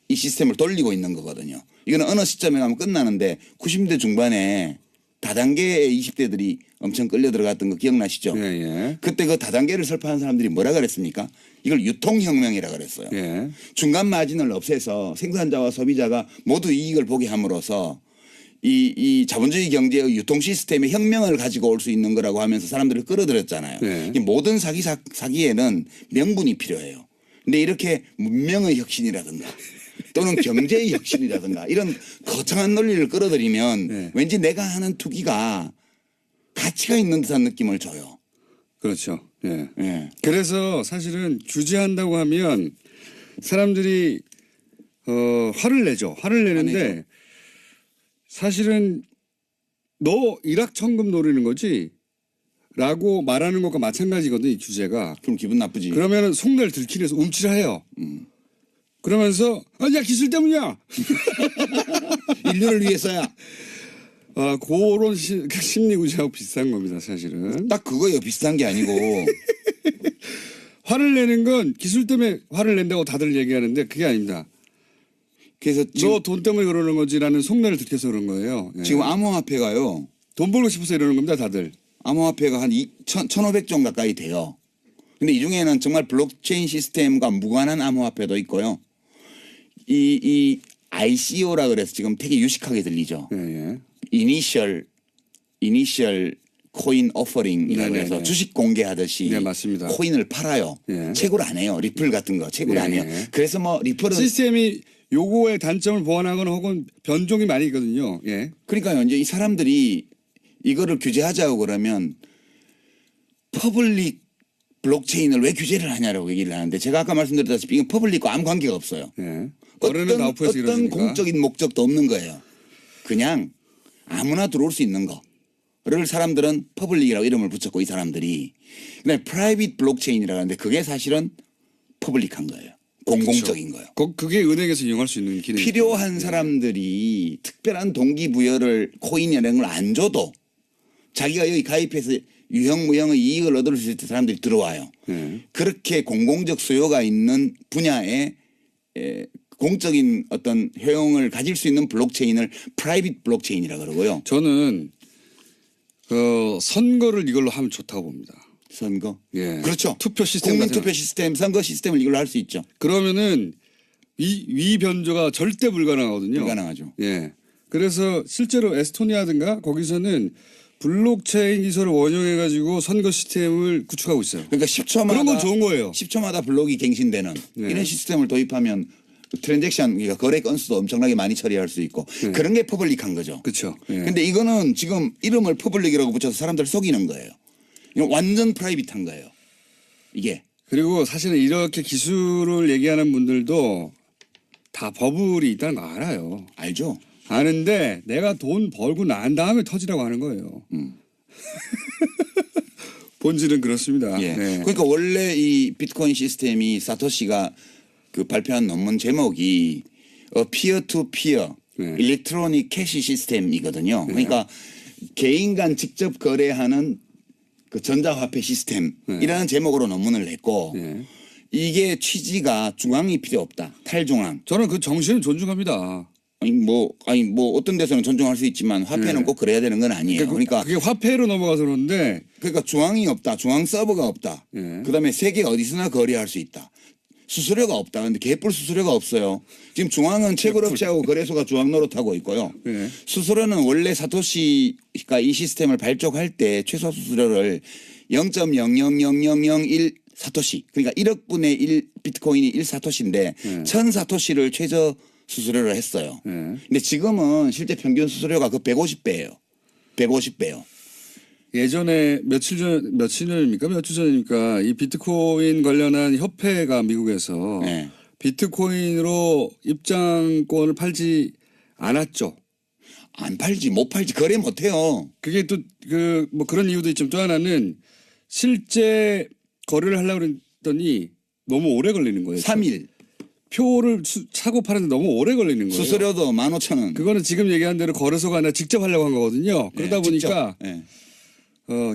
이 시스템을 돌리고 있는 거거든요. 이거는 어느 시점에 가면 끝나는데 90년대 중반에 다단계의 20대들이 엄청 끌려 들어갔던 거 기억나시죠? 예, 예. 그때 그 다단계를 설파한 사람들이 뭐라 그랬습니까? 이걸 유통혁명이라 그랬어요. 예. 중간 마진을 없애서 생산자와 소비자가 모두 이익을 보게 함으로써 이 자본주의 경제의 유통 시스템의 혁명을 가지고 올 수 있는 거라고 하면서 사람들을 끌어들였잖아요. 네. 이 모든 사기에는 명분이 필요해요. 근데 이렇게 문명의 혁신이라든가 또는 경제의 혁신이라든가 이런 거창한 논리를 끌어들이면 네. 왠지 내가 하는 투기가 가치가 있는 듯한 느낌을 줘요. 그렇죠. 예. 예. 그래서 사실은 규제한다고 하면 사람들이 화를 내죠. 화를 내는데 사실은 너 일확천금 노리는 거지? 라고 말하는 것과 마찬가지거든, 이 규제가. 그럼 기분 나쁘지. 그러면 속내를 들키기 위해서 움찔해요. 그러면서 야 기술 때문이야. 인류를 위해서야. 그런 심리 구조하고 비슷한 겁니다, 사실은. 딱 그거예요. 비슷한 게 아니고. 화를 내는 건 기술 때문에 화를 낸다고 다들 얘기하는데 그게 아닙니다. 그래서 너 돈 때문에 그러는 거지라는 속내를 들켜서 그런 거예요. 예. 지금 암호화폐가요. 돈 벌고 싶어서 이러는 겁니다, 다들. 암호화폐가 한 1,500종 가까이 돼요. 근데 이 중에는 정말 블록체인 시스템과 무관한 암호화폐도 있고요. 이 ICO라 그래서 지금 되게 유식하게 들리죠. 예, 예. 이니셜 코인 오퍼링이라고 네네네. 해서 주식 공개하듯이 네, 맞습니다. 코인을 팔아요. 예. 채굴 안 해요. 리플 같은 거 채굴 예, 안 해요. 예. 그래서 뭐 리플은 시스템이 요거의 단점을 보완하거나 혹은 변종이 많이 있거든요. 예. 그러니까요. 이제 이 사람들이 이거를 규제하자고 그러면 퍼블릭 블록체인을 왜 규제를 하냐라고 얘기를 하는데 제가 아까 말씀드렸다시피 이건 퍼블릭과 아무 관계가 없어요. 예. 어른은 나우프에서 어떤 이러니까. 공적인 목적도 없는 거예요. 그냥 아무나 들어올 수 있는 거를 사람들은 퍼블릭이라고 이름을 붙였고 이 사람들이 그다음에 프라이빗 블록체인이라고 하는데 그게 사실은 퍼블릭한 거예요. 공공적인 거예요. 그게 은행에서 이용할 수 있는 기능이 필요한 사람들이 특별한 동기부여를 코인이나 이런 걸 안 줘도 자기가 여기 가입해서 유형무형의 이익을 얻을 수 있을 사람들이 들어와요. 그렇게 공공적 수요가 있는 분야에 공적인 어떤 효용을 가질 수 있는 블록체인을 프라이빗 블록체인이라고 그러고요. 저는 선거를 이걸로 하면 좋다고 봅니다. 선거. 예. 그렇죠. 투표 시스템 국민 같은 투표 시스템, 선거 시스템을 이걸로 할 수 있죠. 그러면은 위 변조가 절대 불가능하거든요. 불가능하죠. 예. 그래서 실제로 에스토니아든가 거기서는 블록체인 기술을 원용해 가지고 선거 시스템을 구축하고 있어요. 그러니까 10초마다 그런 건 좋은 거예요. 10초마다 블록이 갱신되는 네. 이런 시스템을 도입하면 트랜잭션 그러니까 거래 건수도 엄청나게 많이 처리할 수 있고 그런 게 퍼블릭한 거죠. 그렇죠. 예. 근데 이거는 지금 이름을 퍼블릭이라고 붙여서 사람들 속이는 거예요. 이건 완전 프라이빗한 거예요. 이게. 그리고 사실은 이렇게 기술을 얘기하는 분들도 다 버블이 있다는 거 알아요. 알죠? 아는데 내가 돈 벌고 난 다음에 터지라고 하는 거예요. 본질은 그렇습니다. 예. 네. 그러니까 원래 이 비트코인 시스템이 사토시가 그 발표한 논문 제목이 피어 투 피어 네. 일렉트로닉 캐시 시스템이거든요. 그러니까 개인 간 직접 거래하는 그 전자화폐 시스템이라는 제목으로 논문을 냈고 네. 이게 취지가 중앙이 필요 없다. 탈중앙. 저는 그 정신을 존중합니다. 아니 뭐 어떤 데서는 존중할 수 있지만 화폐는 네. 꼭 그래야 되는 건 아니에요. 그러니까 그게 화폐로 넘어가서 그러는데 중앙이 없다. 중앙 서버가 없다. 예. 그다음에 세계 어디서나 거래할 수 있다. 수수료가 없다. 근데 개뿔 수수료가 없어요. 지금 중앙은 채굴업체하고 거래소가 중앙 노릇하고 있고요. 예. 수수료는 원래 사토시가 이 시스템을 발족할 때 최소 수수료를 0.00001 사토시 그러니까 1억 분의 1 비트코인이 1 사토시인데 1000 사토시를 최저 수수료를 했어요. 근데 지금은 실제 평균 수수료가 그 150배예요. 150배요. 예전에 며칠 전입니까? 몇 주 전입니까? 이 비트코인 관련한 협회가 미국에서 네. 비트코인으로 입장권을 팔지 않았죠. 안 팔지 못 팔지 거래 못 해요. 그게 또 뭐 그런 이유도 있지만 또 하나는 실제 거래를 하려고 그랬더니 너무 오래 걸리는 거예요. 3일. 표를 사고 파는데 너무 오래 걸리는 거예요. 수수료도 15,000원. 그거는 지금 얘기한 대로 거래소가 아니라 직접 하려고 한 거거든요. 그러다 보니까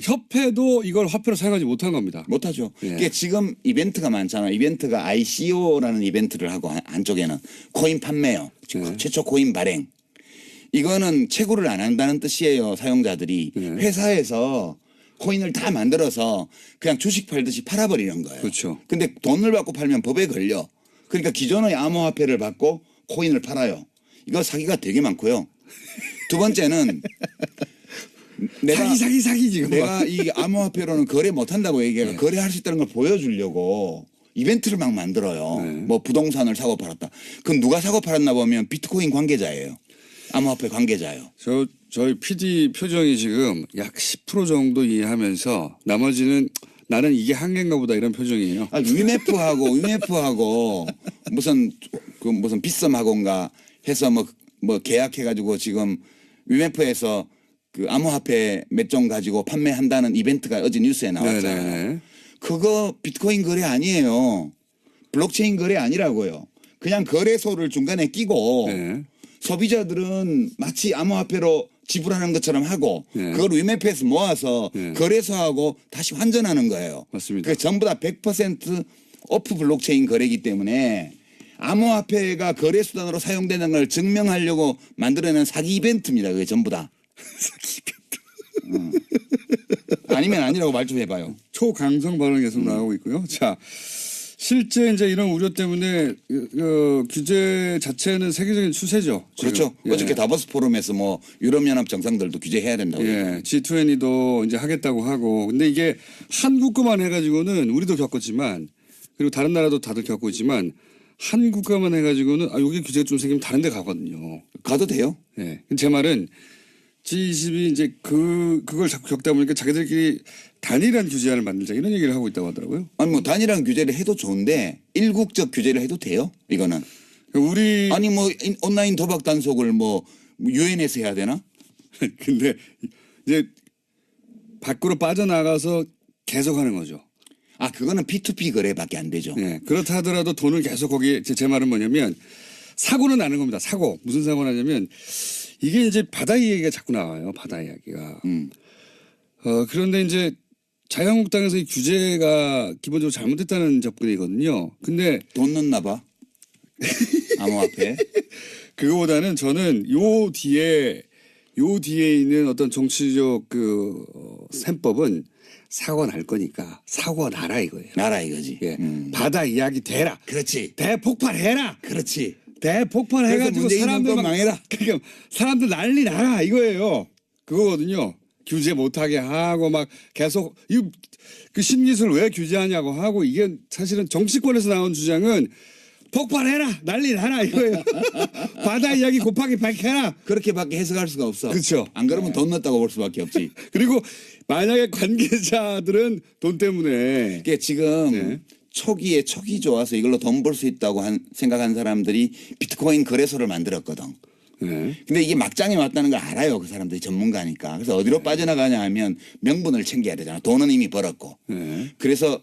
협회도 이걸 화폐로 사용하지 못한 겁니다. 못하죠. 예. 이게 지금 이벤트가 많잖아요. 이벤트가 ICO라는 이벤트를 하고 한쪽에는 코인 판매요. 예. 최초 코인 발행. 이거는 채굴을 안 한다는 뜻이에요. 사용자들이 회사에서 코인을 다 만들어서 그냥 주식 팔듯이 팔아버리는 거예요. 그렇죠. 근데 돈을 받고 팔면 법에 걸려. 그러니까 기존의 암호화폐를 받고 코인을 팔아요. 이거 사기가 되게 많고요. 두 번째는 사기 지금. 내가 이 암호화폐로는 거래 못 한다고 얘기해요. 거래할 수 있다는 걸 보여주려고 이벤트를 막 만들어요. 뭐 부동산을 사고 팔았다. 그럼 누가 사고 팔았나 보면 비트코인 관계자예요. 암호화폐 관계자예요. 저희 PD 표정이 지금 약 10% 정도 이해하면서 나머지는 나는 이게 한계인가 보다 이런 표정이에요. 아, 위메프하고 무슨 빗썸 학원가 해서 뭐 계약해가지고 지금 위메프에서 그 암호화폐 몇 종 가지고 판매한다는 이벤트가 어제 뉴스에 나왔잖아요. 네네. 그거 비트코인 거래 아니에요. 블록체인 거래 아니라고요. 그냥 거래소를 중간에 끼고 네. 소비자들은 마치 암호화폐로 지불하는 것처럼 하고 네. 그걸 위메프에서 모아서 네. 거래소하고 다시 환전하는 거예요. 맞습니다. 그 전부 다 100% 오프 블록체인 거래이기 때문에 암호화폐가 거래 수단으로 사용되는 걸 증명하려고 만들어낸 사기 이벤트입니다. 그게 전부 다. 사기 이벤트. 아니면 아니라고 말 좀 해봐요. 초강성 발언 계속 나오고 있고요. 자, 실제 이제 이런 우려 때문에 규제 자체는 세계적인 추세죠. 지금. 그렇죠. 예. 어저께 다보스 포럼에서 뭐 유럽연합 정상들도 규제해야 된다고. 예, G20도 이제 하겠다고 하고. 근데 이게 한국 거만 해가지고는 우리도 겪었지만 그리고 다른 나라도 다들 겪고 있지만 한국 거만 해가지고는 여기 규제가 좀 생기면 다른 데 가거든요. 가도 돼요? 예. 제 말은 G20이 이제 그걸 자꾸 겪다 보니까 자기들끼리 단일한 규제안을 만들자 이런 얘기를 하고 있다고 하더라고요. 아니 뭐 단일한 규제를 해도 좋은데 일국적 규제를 해도 돼요? 이거는. 우리 아니 뭐 온라인 도박 단속을 뭐 유엔에서 해야 되나? 근데 이제 밖으로 빠져나가서 계속 하는 거죠. 아 그거는 P2P 거래밖에 안 되죠. 네. 그렇다 하더라도 돈을 계속 거기에 제 말은 뭐냐면 사고는 나는 겁니다. 사고. 무슨 사고 나냐면 이게 이제 바다 이야기가 자꾸 나와요. 바다 이야기가. 그런데 이제 자유한국당에서 이 규제가 기본적으로 잘못됐다는 접근이거든요. 근데 돈 넣나 봐. 암호화폐. 그거보다는 저는 요 뒤에 있는 어떤 정치적 셈법은 사고 날 거니까 사고 나라 이거예요. 나라 이거지. 예. 바다 이야기 대라. 그렇지. 대폭발해라. 그렇지. 대폭발해가지고 문재인 사람들 정권 망해라. 그러니까 사람들 난리 나라 이거예요. 그거거든요. 규제 못하게 하고 막 계속 그 신기술 왜 규제하냐고 하고 이게 사실은 정치권에서 나온 주장은 폭발해라 난리 나라 이거예요. 바다 이야기 곱하기 100해라. 그렇게밖에 해석할 수가 없어. 그렇죠. 안 그러면 돈 넣었다고 볼 수밖에 없지. 그리고 만약에 관계자들은 돈 때문에 그게 지금 초기에 촉이 좋아서 이걸로 돈 벌 수 있다고 생각한 사람들이 비트코인 거래소를 만들었거든. 근데 이게 막장에 왔다는 걸 알아요. 그 사람들이 전문가니까. 그래서 어디로 빠져나가냐 하면 명분을 챙겨야 되잖아. 돈은 이미 벌었고. 그래서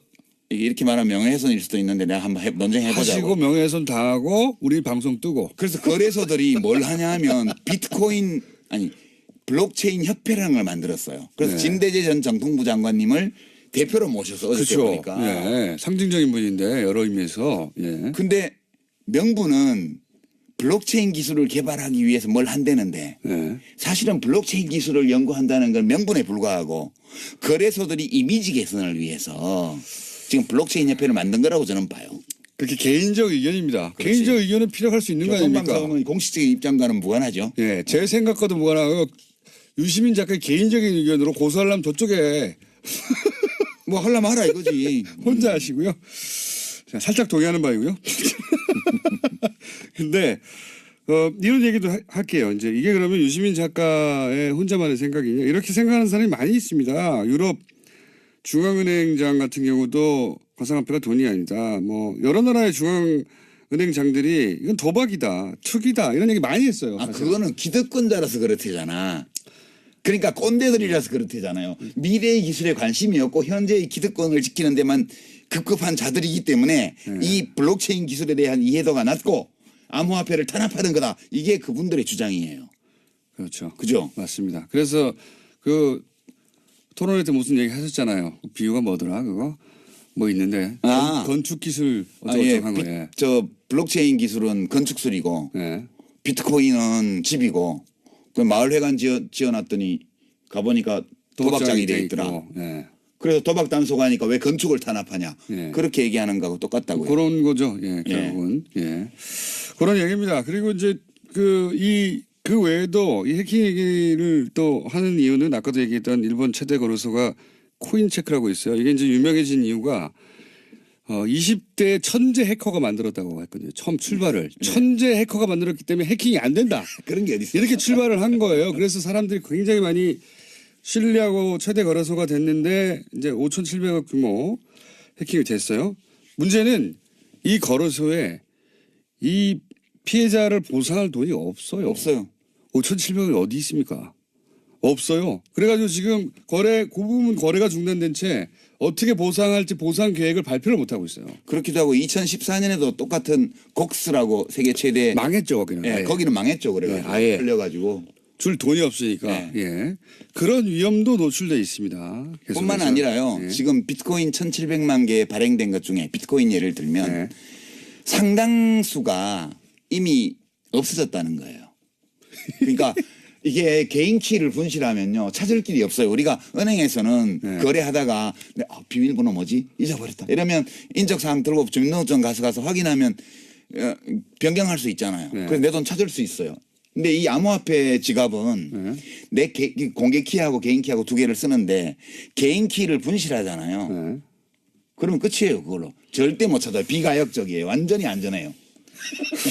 이렇게 말하면 명예훼손일 수도 있는데 내가 한번 논쟁해보자고. 하시고 명예훼손 당하고 우리 방송 뜨고. 그래서 거래소들이 뭘 하냐 하면 비트코인 아니 블록체인 협회라는 걸 만들었어요. 그래서 진대재 전 정통부 장관님을 대표로 모셔서 어저께 그렇죠. 보니까. 예. 상징적인 분인데 여러 의미에서. 예. 근데 명분은 블록체인 기술을 개발하기 위해서 뭘 한다는데 사실은 블록체인 기술을 연구한다는 건 명분에 불과하고 거래소들이 이미지 개선을 위해서 지금 블록체인 협회를 만든 거라고 저는 봐요. 그렇게 개인적 의견입니다. 그렇지. 개인적 의견은 필요할 수 있는 거 아닙니까? 교통방송은 공식적인 입장과는 무관하죠. 예, 제 생각과도 무관하고 유시민 작가의 개인적인 의견으로 고소하려면 저쪽에 뭐 하려면 하라 이거지. 혼자 하시고요. 자, 살짝 동의하는 바이고요. 근데 이런 얘기도 할게요. 이제 이게 그러면 유시민 작가의 혼자만의 생각이냐 이렇게 생각하는 사람이 많이 있습니다. 유럽 중앙은행장 같은 경우도 가상화폐가 돈이 아니다. 뭐 여러 나라의 중앙은행장들이 이건 도박이다, 투기다 이런 얘기 많이 했어요. 아 사실. 그거는 기득권자라서 그렇대잖아. 그러니까 꼰대들이라서 그렇대잖아요. 미래의 기술에 관심이 없고 현재의 기득권을 지키는 데만 급급한 자들이기 때문에 이 블록체인 기술에 대한 이해도가 낮고 암호화폐를 탄압하는 거다. 이게 그분들의 주장이에요. 그렇죠. 그죠? 맞습니다. 그래서 그 토론회 때 무슨 얘기 하셨잖아요. 비유가 뭐더라 그거? 뭐 있는데 건축 기술 어쩌고저쩌고 한 거예요. 저 블록체인 기술은 건축술이고 예. 비트코인은 집이고 그 마을회관 지어놨더니 가보니까 도박장이 돼 있더라. 있고, 예. 그래서 도박 단속하니까 왜 건축을 탄압하냐. 예. 그렇게 얘기하는 거하고 똑같다고요. 그런 거죠. 예, 결국은. 예. 그런 얘기입니다. 그리고 이제 그 외에도 이 해킹 얘기를 또 하는 이유는 아까도 얘기했던 일본 최대 거래소가 코인체크라고 있어요. 이게 이제 유명해진 이유가 20대 천재 해커가 만들었다고 했거든요. 처음 출발을. 천재 해커가 만들었기 때문에 해킹이 안 된다. 그런 게 어디 있어요? 이렇게 출발을 한 거예요. 그래서 사람들이 굉장히 많이 신뢰하고 최대 거래소가 됐는데 이제 5,700억 규모 해킹이 됐어요. 문제는 이 거래소에 이 피해자를 보상할 돈이 없어요. 없어요. 5,700억이 어디 있습니까? 없어요. 그래가지고 지금 그 부분 거래가 중단된 채 어떻게 보상할지 보상 계획을 발표를 못 하고 있어요. 그렇기도 하고 2014년에도 똑같은 곡스라고 세계 최대 망했죠, 거기는. 예, 아예. 거기는 망했죠. 그래가지고 예, 아예. 흘려가지고 줄 돈이 없으니까. 네. 예. 그런 위험도 노출돼 있습니다. 계속해서. 뿐만 아니라요. 예. 지금 비트코인 1,700만 개 발행된 것 중에 비트코인 예를 들면 네. 상당수가 이미 없어졌다는 거예요. 그러니까 이게 개인 키를 분실하면요 찾을 길이 없어요. 우리가 은행에서는 네. 거래하다가 비밀번호 뭐지 잊어버렸다 이러면 인적사항 들고 주민등록증 가서 확인하면 변경할 수 있잖아요. 네. 그래서 내 돈 찾을 수 있어요. 근데 이 암호화폐 지갑은 내 공개 키하고 개인 키하고 두 개를 쓰는데 개인 키를 분실하잖아요. 네. 그러면 끝이에요. 그걸로 절대 못 찾아요. 비가역적이에요. 완전히 안전해요.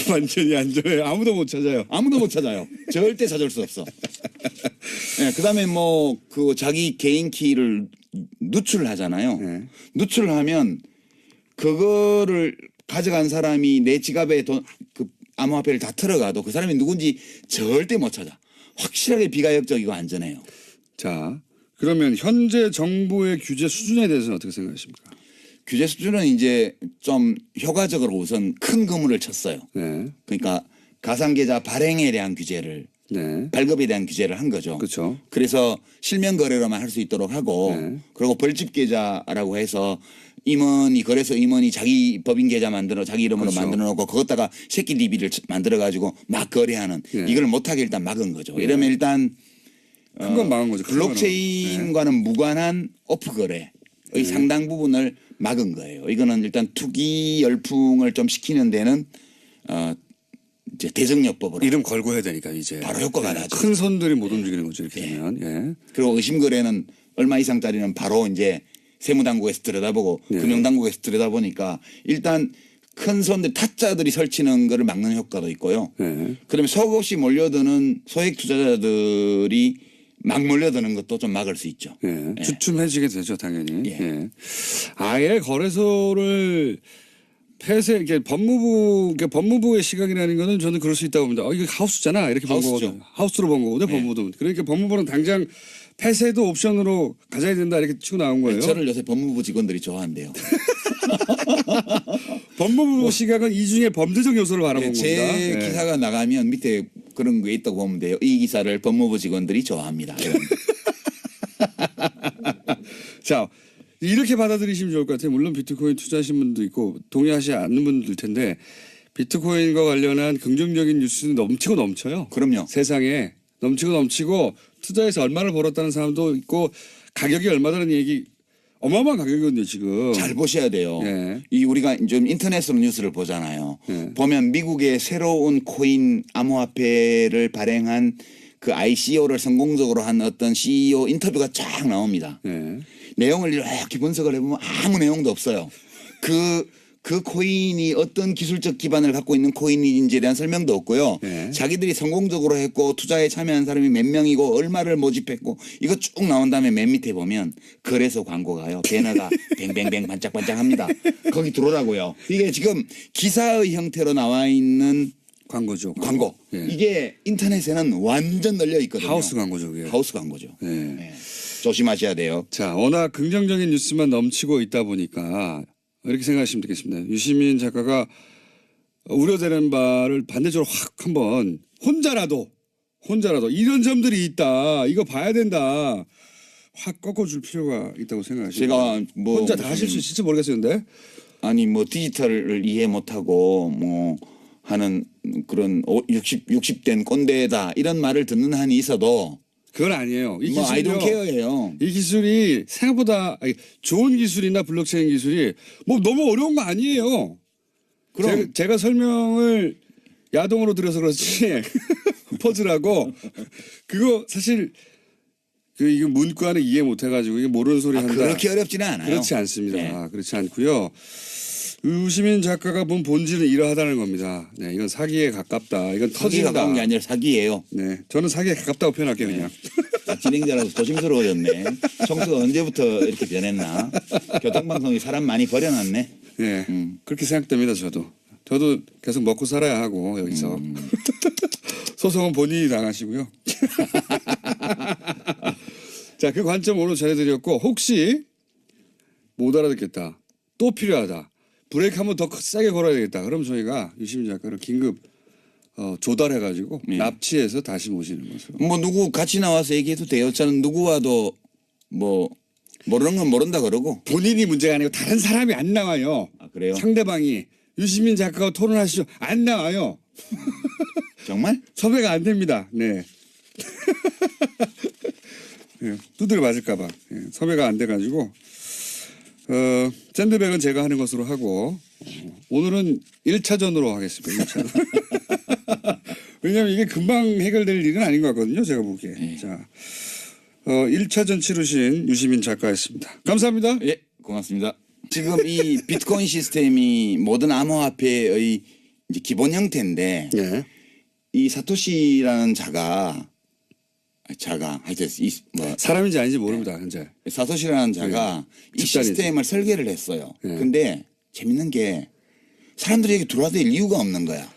완전히 안전해요. 아무도 못 찾아요. 아무도 못 찾아요. 절대 찾을 수 없어. 네, 그다음에 뭐 그 자기 개인 키를 누출을 하잖아요. 네. 누출을 하면 그거를 가져간 사람이 내 지갑에 그 암호화폐를 다 털어가도 그 사람이 누군지 절대 못 찾아. 확실하게 비가역적이고 안전해요. 자, 그러면 현재 정부의 규제 수준에 대해서는 어떻게 생각하십니까? 규제 수준은 이제 좀 효과적으로 우선 큰 그물을 쳤어요. 네. 그러니까 가상계좌 발행에 대한 규제를 네. 발급에 대한 규제를 한 거죠. 그렇죠. 그래서 실명 거래로만 할 수 있도록 하고 네. 그리고 벌집 계좌라고 해서 임원이 거래소 임원이 자기 법인 계좌 자기 이름으로 그렇죠. 만들어 놓고 그것다가 새끼 DB를 만들어 가지고 막 거래하는 네. 이걸 못하게 일단 막은 거죠. 이러면 일단 큰 건 막은 거죠. 큰 블록체인과는 무관한 오프 거래의 상당 부분을 막은 거예요. 이거는 일단 투기 열풍을 좀 식히는 데는 이제 대정요법으로 이름 걸고 해야 되니까 이제 바로 효과가 나죠. 큰 손들이 못 움직이는 거죠. 이렇게 되면. 예. 그리고 의심 거래는 얼마 이상짜리는 바로 이제 세무당국에서 들여다보고 네. 금융당국에서 들여다보니까 일단 큰 손들 타짜들이 설치는 거를 막는 효과도 있고요. 네. 그다음에 속없이 몰려드는 소액 투자자들이 막 몰려드는 것도 좀 막을 수 있죠. 예. 예. 주춤해지게 되죠, 당연히. 예. 예. 아예 거래소를 이게 법무부의 시각이라는 거는 저는 그럴 수 있다고 봅니다. 이거 하우스잖아. 이렇게 본 하우스죠. 거거든요. 하우스로 본 거거든요, 법무부도. 그러니까 법무부는 당장 폐쇄도 옵션으로 가져야 된다 이렇게 치고 나온 거예요. 저를 요새 법무부 직원들이 좋아한대요. 법무부 시각은 이 중에 범죄적 요소를 바라본 제 겁니다. 예. 기사가 나가면 밑에 그런 게 있다고 보면 돼요. 이 기사를 법무부 직원들이 좋아합니다. 이런. 자, 이렇게 받아들이시면 좋을 것 같아요. 물론 비트코인 투자하신 분도 있고 동의하지 않는 분도 있을 텐데 비트코인과 관련한 긍정적인 뉴스는 넘치고 넘쳐요. 그럼요. 세상에 넘치고 넘치고 투자해서 얼마를 벌었다는 사람도 있고 가격이 얼마다는 얘기 어마어마한 가격이거든요 지금. 잘 보셔야 돼요. 예. 이 우리가 좀 인터넷으로 뉴스를 보잖아요. 예. 보면 미국의 새로운 코인 암호화폐를 발행한 그 ICO를 성공적으로 한 어떤 CEO 인터뷰가 쫙 나옵니다. 예. 내용을 이렇게 분석을 해보면 아무 내용도 없어요. 그 코인이 어떤 기술적 기반을 갖고 있는 코인인지에 대한 설명도 없고요. 네. 자기들이 성공적으로 했고 투자에 참여한 사람이 몇 명이고 얼마를 모집했고 이거 쭉 나온 다음에 맨 밑에 보면 거래소 광고가요. 배너가 뱅뱅뱅 반짝반짝합니다. 거기 들어오라고요. 이게 지금 기사의 형태로 나와 있는 광고죠. 광고. 예. 이게 인터넷에는 완전 널려 있거든요. 하우스 광고죠. 그게. 하우스 광고죠. 예. 네. 조심하셔야 돼요. 자, 워낙 긍정적인 뉴스만 넘치고 있다 보니까 이렇게 생각하시면 되겠습니다. 유시민 작가가 우려되는 바를 반대적으로 확 한번 혼자라도 이런 점들이 있다. 이거 봐야 된다. 확 꺾어줄 필요가 있다고 생각하시죠. 제가 뭐 혼자 다 하실 수 있을지 모르겠어요. 근데 아니 뭐 디지털을 이해 못하고 뭐 하는 그런 60된 꼰대다 이런 말을 듣는 한이 있어도 그건 아니에요. 이 뭐 기술이요. 아이돌 케어예요. 이 기술이 생각보다 좋은 기술이나 블록체인 기술이 뭐 너무 어려운 거 아니에요. 그럼 제가 설명을 야동으로 들어서 그렇지 퍼즐하고 그거 사실 이게 문과는 이해 못 해가지고 이게 모르는 소리 한다. 그렇게 어렵지는 않아요. 그렇지 않습니다. 네. 그렇지 않고요. 유시민 작가가 본 본질은 이러하다는 겁니다. 네, 이건 사기에 가깝다. 이건 사기에 터진다. 가까운 게 아니라 사기예요. 네, 저는 사기에 가깝다고 표현할게요, 그냥. 진행자라서 조심스러워졌네. 청수가 언제부터 이렇게 변했나. 교통방송이 사람 많이 버려놨네. 네, 그렇게 생각됩니다. 저도 계속 먹고 살아야 하고 여기서 소송은 본인이 당하시고요. 자, 그 관점 오늘 전해드렸고 혹시 못 알아듣겠다, 또 필요하다, 브레이크 한번 더 세게 걸어야 되겠다. 그럼 저희가 유시민 작가를 긴급 조달해가지고 납치해서 다시 모시는 것으로. 뭐 누구 같이 나와서 얘기해도 돼요. 저는 누구와도 뭐 모르는 건 모른다 그러고. 본인이 문제가 아니고 다른 사람이 안 나와요. 아, 그래요? 상대방이 유시민 작가가 토론하시죠. 안 나와요. 정말? 섭외가 안 됩니다. 네. 네, 두드려 맞을까봐 섭외가 안 돼가지고 샌드백은 제가 하는 것으로 하고 오늘은 1차전으로 하겠습니다. 1차전. 왜냐하면 이게 금방 해결될 일은 아닌 것 같거든요. 제가 보기에. 네. 자, 1차전 치르신 유시민 작가였습니다. 감사합니다. 예, 고맙습니다. 지금 이 비트코인 시스템이 모든 암호화폐의 이제 기본 형태인데 네. 이 사토시라는 자가 하여튼 뭐 사람인지 아닌지 모릅니다. 현재. 사토시라는 자가 이 집단이지. 시스템을 설계를 했어요. 네. 근데 재밌는 게 사람들이 여기 들어와야 될 이유가 없는 거야.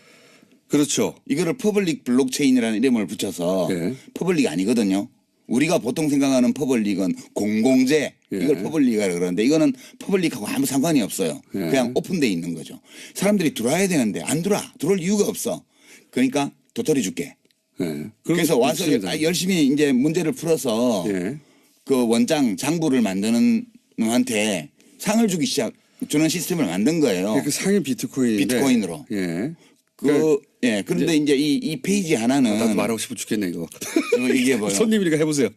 그렇죠. 이거를 퍼블릭 블록체인이라는 이름을 붙여서 네. 퍼블릭 아니거든요. 우리가 보통 생각하는 퍼블릭은 공공재 이걸 예. 퍼블릭이라고 그러는데 이거는 퍼블릭하고 아무 상관이 없어요. 예. 그냥 오픈돼 있는 거죠. 사람들이 들어와야 되는데 안 들어올 이유가 없어. 그러니까 도토리 줄게. 네. 그래서 와서 있습니다. 열심히 이제 문제를 풀어서 예. 그 원장 장부를 만드는 놈한테 상을 주는 시스템을 만든 거예요. 그 상인 비트코인인데. 비트코인으로. 예. 그런데 이제 이 페이지 하나는 나도 말하고 싶어 죽겠네 이거. 이거 얘기해봐요. 손님이니까 해보세요.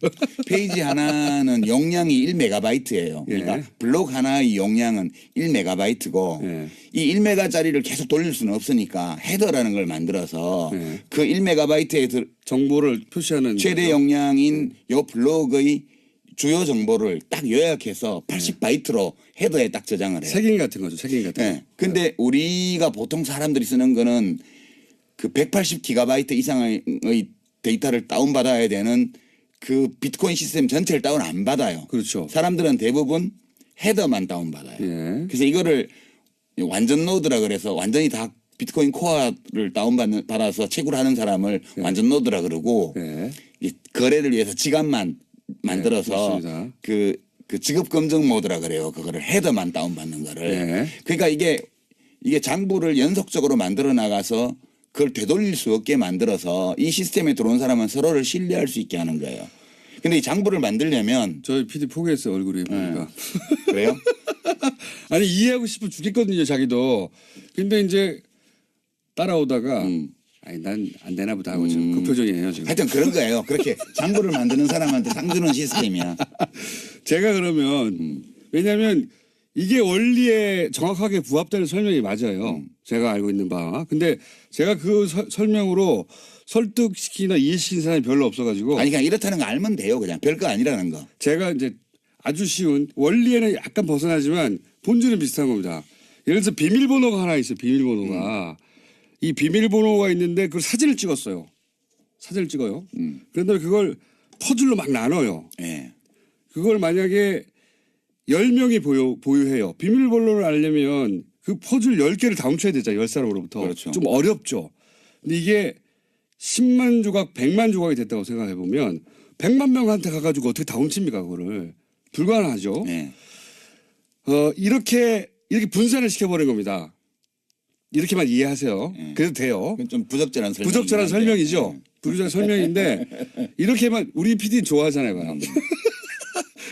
페이지 하나는 용량이 1메가바이트예요. 그러니까 예. 블록 하나의 용량은 1메가바이트고 예. 이 1메가짜리를 계속 돌릴 수는 없으니까 헤더라는 걸 만들어서 예. 그 1메가바이트에 정보를 표시하는 최대 거죠. 용량인 요 블록의 주요 정보를 딱 요약해서 80바이트로 헤더에 딱 저장을 해요. 색인 같은 거죠. 색인 같은 거. 네. 근데 우리가 보통 사람들이 쓰는 거는 그 180기가바이트 이상의 데이터를 다운받아야 되는 그 비트코인 시스템 전체를 다운 안 받아요. 그렇죠. 사람들은 대부분 헤더만 다운받아요. 예. 그래서 이거를 완전 노드라 그래서 완전히 다 비트코인 코어를 다운받아서 채굴 하는 사람을 완전 노드라 그러고 예. 이 거래를 위해서 지갑만 만들어서 맞습니다. 그 지급 검증 모드라 그래요. 그거를 헤더만 다운받는 거를. 예. 그러니까 이게 장부를 연속적으로 만들어 나가서 그걸 되돌릴 수 없게 만들어서 이 시스템에 들어온 사람은 서로를 신뢰할 수 있게 하는 거예요. 근데 이 장부를 만들려면 저희 PD 포기했어요. 얼굴이 보니까. 그래요? 아니 이해하고 싶어 죽겠거든요. 자기도. 근데 이제 따라오다가 아니 난 안 되나 보다 하고 지금 그 표정이에요 지금. 하여튼 그런 거예요. 그렇게 장부를 만드는 사람한테 상 주는 시스템이야. 제가 그러면 왜냐하면 이게 원리에 정확하게 부합되는 설명이 맞아요. 제가 알고 있는 바. 근데 제가 그 설명으로 설득시키나 이해시킨 사람이 별로 없어가지고 아니 그냥 이렇다는 거 알면 돼요. 그냥 별거 아니라는 거. 제가 이제 아주 쉬운 원리에는 약간 벗어나지만 본질은 비슷한 겁니다. 예를 들어서 비밀번호가 하나 있어요. 비밀번호가. 이 비밀번호가 있는데 그걸 사진을 찍었어요. 사진을 찍어요. 그런데 그걸 퍼즐로 막 나눠요. 예. 그걸 만약에 10명이 보유해요. 비밀번호를 알려면 그 퍼즐 10개를 다 훔쳐야 되잖아요. 10사람으로부터. 그렇죠. 좀 어렵죠. 근데 이게 10만 조각, 100만 조각이 됐다고 생각해 보면 100만 명한테 가가지고 어떻게 다 훔칩니까? 그거를. 불가능하죠. 예. 이렇게 분산을 시켜버린 겁니다. 이렇게만 이해하세요. 그래도 돼요. 그건 좀 부적절한 설명. 부적절한 설명이죠. 부적절한 설명인데 이렇게만 우리 PD 좋아하잖아요.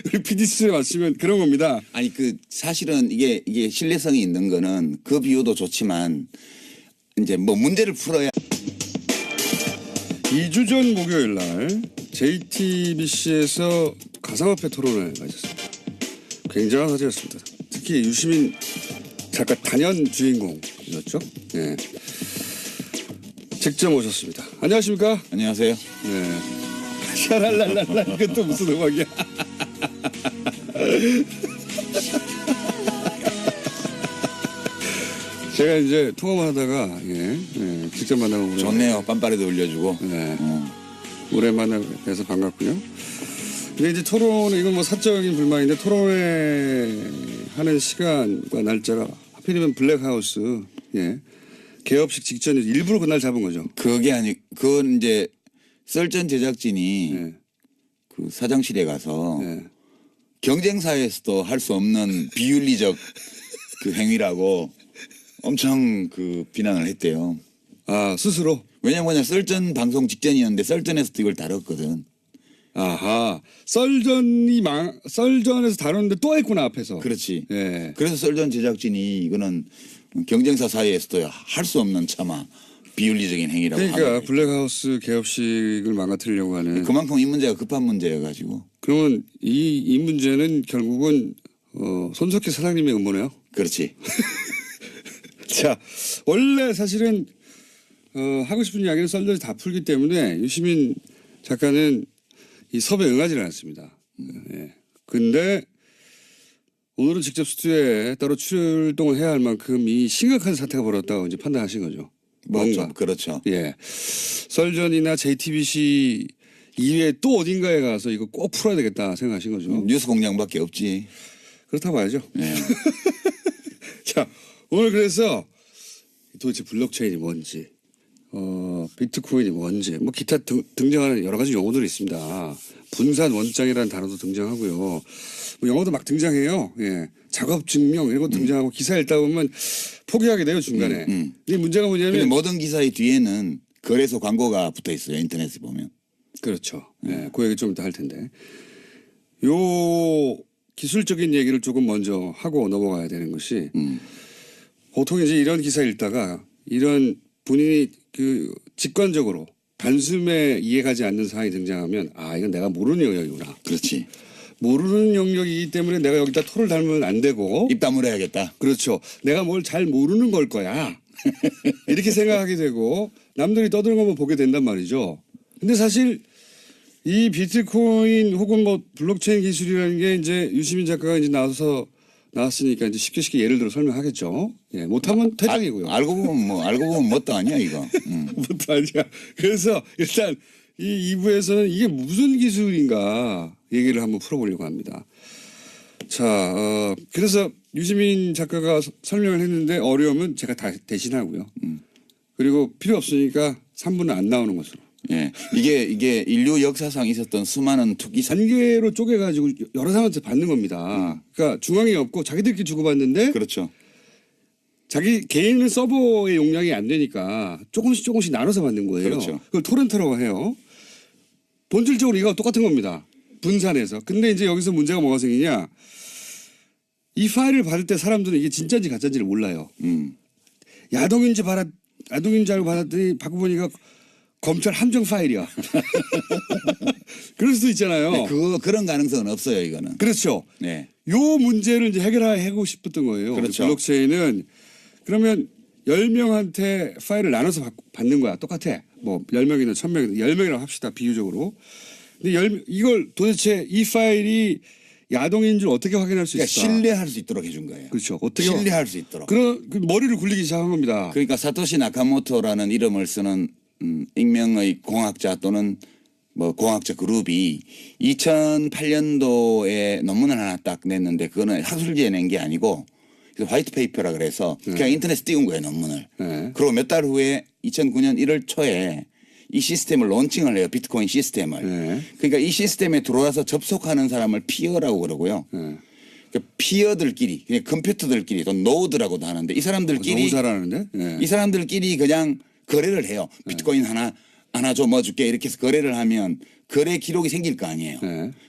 우리 PD 수에 맞추면 그런 겁니다. 아니 그 사실은 이게 신뢰성이 있는 거는 그 비유도 좋지만 이제 뭐 문제를 풀어야 2주 전 목요일 날 JTBC에서 가상화폐 토론을 가졌습니다. 굉장한 화제였습니다. 특히 유시민 작가 단연 주인공이었죠. 네. 직접 오셨습니다. 안녕하십니까? 안녕하세요. 네. 샤랄랄랄라 이건 또 무슨 음악이야? 제가 이제 통화만 하다가 직접 만나고 좋네요. 빰빠레도 올려주고. 네. 오랜만에 뵈서 반갑고요. 근데 이제 토론은 이건 뭐 사적인 불만인데 토론회 하는 시간과 날짜가 하필이면 블랙하우스 개업식 직전에 일부러 그날 잡은 거죠. 그게 아니 그건 이제 썰전 제작진이 그 사장실에 가서 경쟁사에서도 할 수 없는 비윤리적 그 행위라고 엄청 그 비난을 했대요. 아 스스로? 왜냐면 썰전 방송 직전이었는데 썰전에서도 이걸 다뤘거든. 아하 썰전에서 다뤘는데 또 했구나 앞에서. 그렇지. 예. 그래서 썰전 제작진이 이거는 경쟁사 사이에서도 할 수 없는 차마 비윤리적인 행위라고. 그러니까 블랙하우스 개업식을 망가뜨리려고 하는. 그만큼 이 문제가 급한 문제여가지고. 그러면 이 문제는 결국은 손석희 사장님의 음모네요. 그렇지. 자 원래 사실은 하고 싶은 이야기는 썰전이 다 풀기 때문에 유시민 작가는 이 섭외에 응하지를 않았습니다. 근데 오늘은 직접 스튜디오에 따로 출동을 해야 할 만큼 이 심각한 사태가 벌어졌다고 이제 판단하신 거죠. 뭔가. 그렇죠. 예. 썰전이나 JTBC 이외에 또 어딘가에 가서 이거 꼭 풀어야 되겠다 생각하신 거죠. 뉴스 공장밖에 없지. 그렇다고 봐야죠. 네. 자, 오늘 그래서 도대체 블록체인이 뭔지, 비트코인이 뭔지, 뭐 기타 등장하는 여러 가지 용어들이 있습니다. 분산 원장이라는 단어도 등장하고요. 뭐 영어도 막 등장해요. 예. 작업 증명 이런 거 등장하고 기사 읽다 보면 포기하게 돼요 중간에. 근데 문제가 뭐냐면 모든 기사의 뒤에는 거래소 광고가 붙어 있어요. 인터넷에 보면. 그렇죠. 예. 그 얘기 좀 이따 할 텐데. 요 기술적인 얘기를 조금 먼저 하고 넘어가야 되는 것이 보통 이제 이런 기사 읽다가 이런 본인이 그 직관적으로 단숨에 이해가지 않는 사항이 등장하면 아 이건 내가 모르는 영역이구나. 그렇지. 모르는 영역이기 때문에 내가 여기다 토를 달면 안 되고 입 다물어야겠다. 그렇죠. 내가 뭘 잘 모르는 걸 거야. 이렇게 생각하게 되고 남들이 떠드는 것만 보게 된단 말이죠. 근데 사실 이 비트코인 혹은 뭐 블록체인 기술이라는 게 이제 유시민 작가가 이제 나왔으니까 이제 쉽게 예를 들어 설명하겠죠. 예, 못하면 퇴장이고요. 알고 보면 뭣도 아니야 이거. 뭣도 아니야. 그래서 일단 이 2부에서는 이게 무슨 기술인가 얘기를 한번 풀어보려고 합니다. 자, 그래서 유시민 작가가 설명을 했는데 어려우면 제가 다 대신하고요. 그리고 필요 없으니까 3부는 안 나오는 것으로. 예, 이게 인류 역사상 있었던 수많은 투기 단계로 쪼개가지고 여러 사람한테 받는 겁니다. 그러니까 중앙이 없고 자기들끼리 주고받는데 그렇죠. 자기 개인은 서버의 용량이 안 되니까 조금씩 나눠서 받는 거예요. 그렇죠. 그걸 토렌트라고 해요. 본질적으로 이거 똑같은 겁니다. 분산해서. 근데 이제 여기서 문제가 뭐가 생기냐. 이 파일을 받을 때 사람들은 이게 진짜인지 가짜인지를 몰라요. 야동인지 알고 받았더니 받고 보니까 검찰 함정 파일이야. 그럴 수도 있잖아요. 네, 그런 가능성은 없어요 이거는. 그렇죠. 네. 요 문제를 이제 해결하고 싶었던 거예요. 그렇죠. 블록체인은 그러면 10명한테 파일을 나눠서 받는 거야. 똑같아. 뭐 10명이든 1000명이든 10명이라고 합시다. 비유적으로. 근데 이걸 도대체 이 파일이 야동인 줄 어떻게 확인할 수 그러니까 있을까? 신뢰할 수 있도록 해준 거예요. 그렇죠. 어떻게 신뢰할 수 있도록. 그 머리를 굴리기 시작한 겁니다. 그러니까 사토시 나카모토라는 이름을 쓰는 익명의 공학자 또는 뭐 공학자 그룹이 2008년도에 논문을 하나 딱 냈는데 그거는 학술지에 낸 게 아니고 화이트 페이퍼라 그래서 그냥 인터넷에 띄운 거예요 논문을. 그리고 몇 달 후에 2009년 1월 초에 이 시스템을 론칭을 해요. 비트코인 시스템을. 그러니까 이 시스템에 들어와서 접속하는 사람을 피어라고 그러고요. 그러니까 피어들끼리 그냥 컴퓨터들끼리 또 노드라고도 하는데 이 사람들끼리 너무 잘하는데? 이 사람들끼리 그냥 거래를 해요. 비트코인 하나 줘 뭐 줄게 이렇게 해서 거래를 하면 거래 기록이 생길 거 아니에요.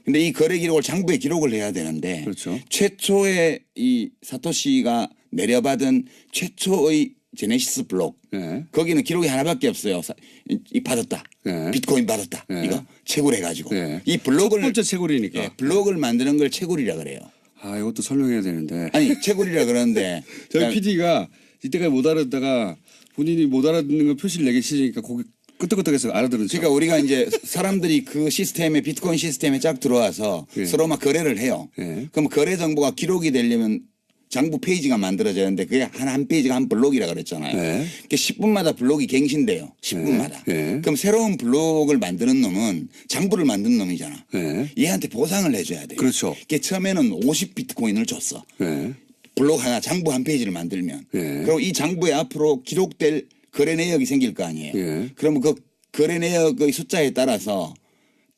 근데 이 거래 기록을 장부에 기록을 해야 되는데 그렇죠. 최초의 이 사토시가 내려받은 최초의 제네시스 블록. 예. 거기는 기록이 하나밖에 없어요. 이 받았다. 예. 비트코인 받았다. 예. 이거 채굴 해가지고. 예. 이 블록을 첫 번째 채굴이니까. 예, 블록을 만드는 걸 채굴이라 그래요. 아, 이것도 설명해야 되는데. 아니 채굴이라 그러는데 저희 PD가 이때까지 못 알아듣다가 본인이 못 알아듣는 거 표시를 내기 싫으니까 고개 끄떡끄떡해서 알아들은 척. 그러니까 우리가 이제 사람들이 그 시스템에 비트코인 시스템에 쫙 들어와서 예. 서로 막 거래를 해요. 예. 그럼 거래 정보가 기록이 되려면 장부 페이지가 만들어져야 되는데 그게 한 페이지가 한 블록이라 그랬잖아요. 예. 그러니까 10분마다 블록이 갱신돼요. 10분마다. 예. 그럼 새로운 블록을 만드는 놈은 장부를 만든 놈이잖아. 예. 얘한테 보상을 해줘야 돼요. 그렇죠. 그게 처음에는 50 비트코인을 줬어. 예. 블록 하나 장부 한 페이지를 만들면. 예. 그리고 이 장부에 앞으로 기록될 거래 내역이 생길 거 아니에요. 예. 그러면 그 거래 내역의 숫자에 따라서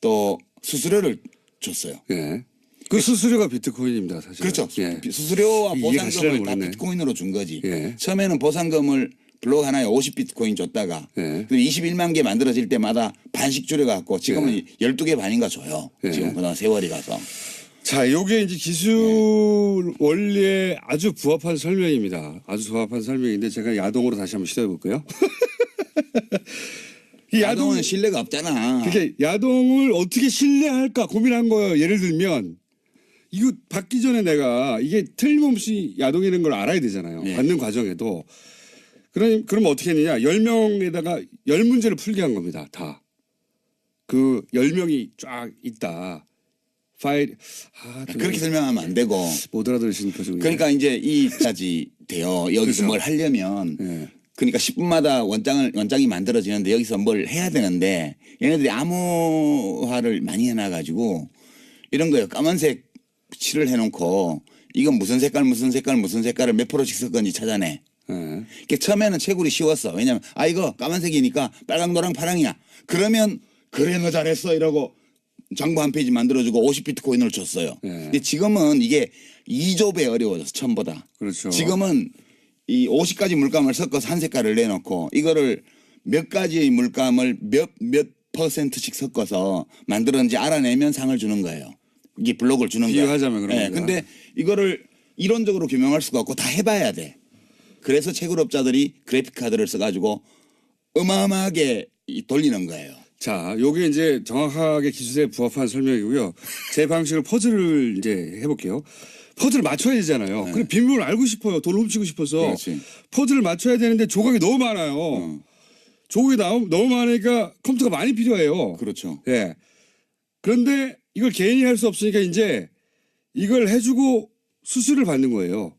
또 수수료를 줬어요. 예. 그 수수료가 비트코인입니다, 사실. 그렇죠. 예. 수수료와 이게 가시라는 보상금을 다 모르네. 비트코인으로 준 거지. 예. 처음에는 보상금을 블록 하나에 50 비트코인 줬다가 예. 21만 개 만들어질 때마다 반씩 줄여갖고 지금은 12개 반인가 줘요. 예. 지금 그동안 세월이 가서. 자, 요게 이제 기술 원리에 아주 부합한 설명입니다. 아주 부합한 설명인데 제가 야동으로 다시 한번 시도해 볼게요. 이 야동은 신뢰가 없잖아. 그게 야동을 어떻게 신뢰할까 고민한 거예요. 예를 들면 이거 받기 전에 내가 이게 틀림없이 야동이라는 걸 알아야 되잖아요. 네. 받는 과정에도. 그럼 어떻게 했느냐. 10명에다가 10문제를 풀게 한 겁니다. 다. 그 10명이 쫙 있다. 파일. 좀 그렇게 설명하면 안 되고. 못 알아들으시는 표정이. 그러니까 이제 이까지 돼요. 여기서 그렇죠. 뭘 하려면 예. 그러니까 10분마다 원장이 만들어지는데 여기서 뭘 해야 되는데 얘네들이 암호화를 많이 해놔가지고 이런 거예요. 까만색 칠을 해놓고 이건 무슨 색깔 무슨 색깔 무슨 색깔을 몇 프로씩 섞은지 찾아내. 예. 그러니까 처음에는 채굴이 쉬웠어. 왜냐면 이거 까만색이니까 빨강 노랑 파랑이야. 그러면 그래 너 잘했어 이러고 장부 한 페이지 만들어주고 50 비트코인을 줬어요. 예. 근데 지금은 이게 2조배 어려워졌어. 처음보다. 그렇죠. 지금은 이 50가지 물감을 섞어서 한 색깔을 내놓고 이거를 몇 가지의 물감을 몇 퍼센트씩 섞어서 만들었는지 알아내면 상을 주는 거예요. 이게 블록을 주는 거예요. 비교하자면 그런 겁니다. 근데 이거를 이론적으로 규명할 수가 없고 다 해봐야 돼. 그래서 채굴업자들이 그래픽 카드를 써가지고 어마어마하게 돌리는 거예요. 자, 요게 이제 정확하게 기술에 부합한 설명이고요. 제 방식으로 퍼즐을 이제 해볼게요. 퍼즐을 맞춰야 되잖아요. 그래 비밀을 알고 싶어요. 돈을 훔치고 싶어서. 그렇지. 퍼즐을 맞춰야 되는데 조각이 너무 많아요. 조각이 너무 많으니까 컴퓨터가 많이 필요해요. 그렇죠. 예. 그런데 이걸 개인이 할 수 없으니까 이제 이걸 해주고 수수료를 받는 거예요.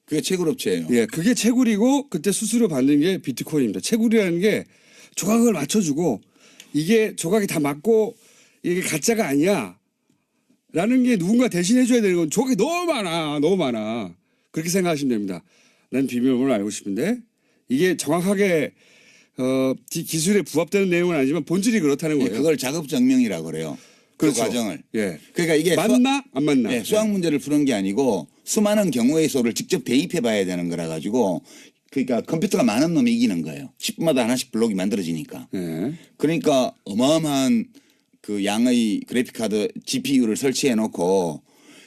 그게 채굴업체예요. 예, 그게 채굴이고 그때 수수료 받는 게 비트코인입니다. 채굴이라는 게 조각을 맞춰주고 이게 조각이 다 맞고 이게 가짜가 아니야. 라는 게 누군가 대신해줘야 되는 건 조각이 너무 많아. 그렇게 생각하시면 됩니다. 난 비밀번호를 알고 싶은데 이게 정확하게 기술에 부합되는 내용은 아니지만 본질이 그렇다는 거예요. 그걸 작업 증명이라고 그래요. 그 그렇죠. 과정을. 예. 그러니까 이게 맞나 안 맞나. 예, 수학 문제를 푸는 게 아니고 수많은 경우의 수를 직접 대입해 봐야 되는 거라 가지고 그러니까 컴퓨터가 많은 놈이 이기는 거예요. 10분마다 하나씩 블록이 만들어지니까. 예. 그러니까 어마어마한 그 양의 그래픽카드 GPU를 설치해 놓고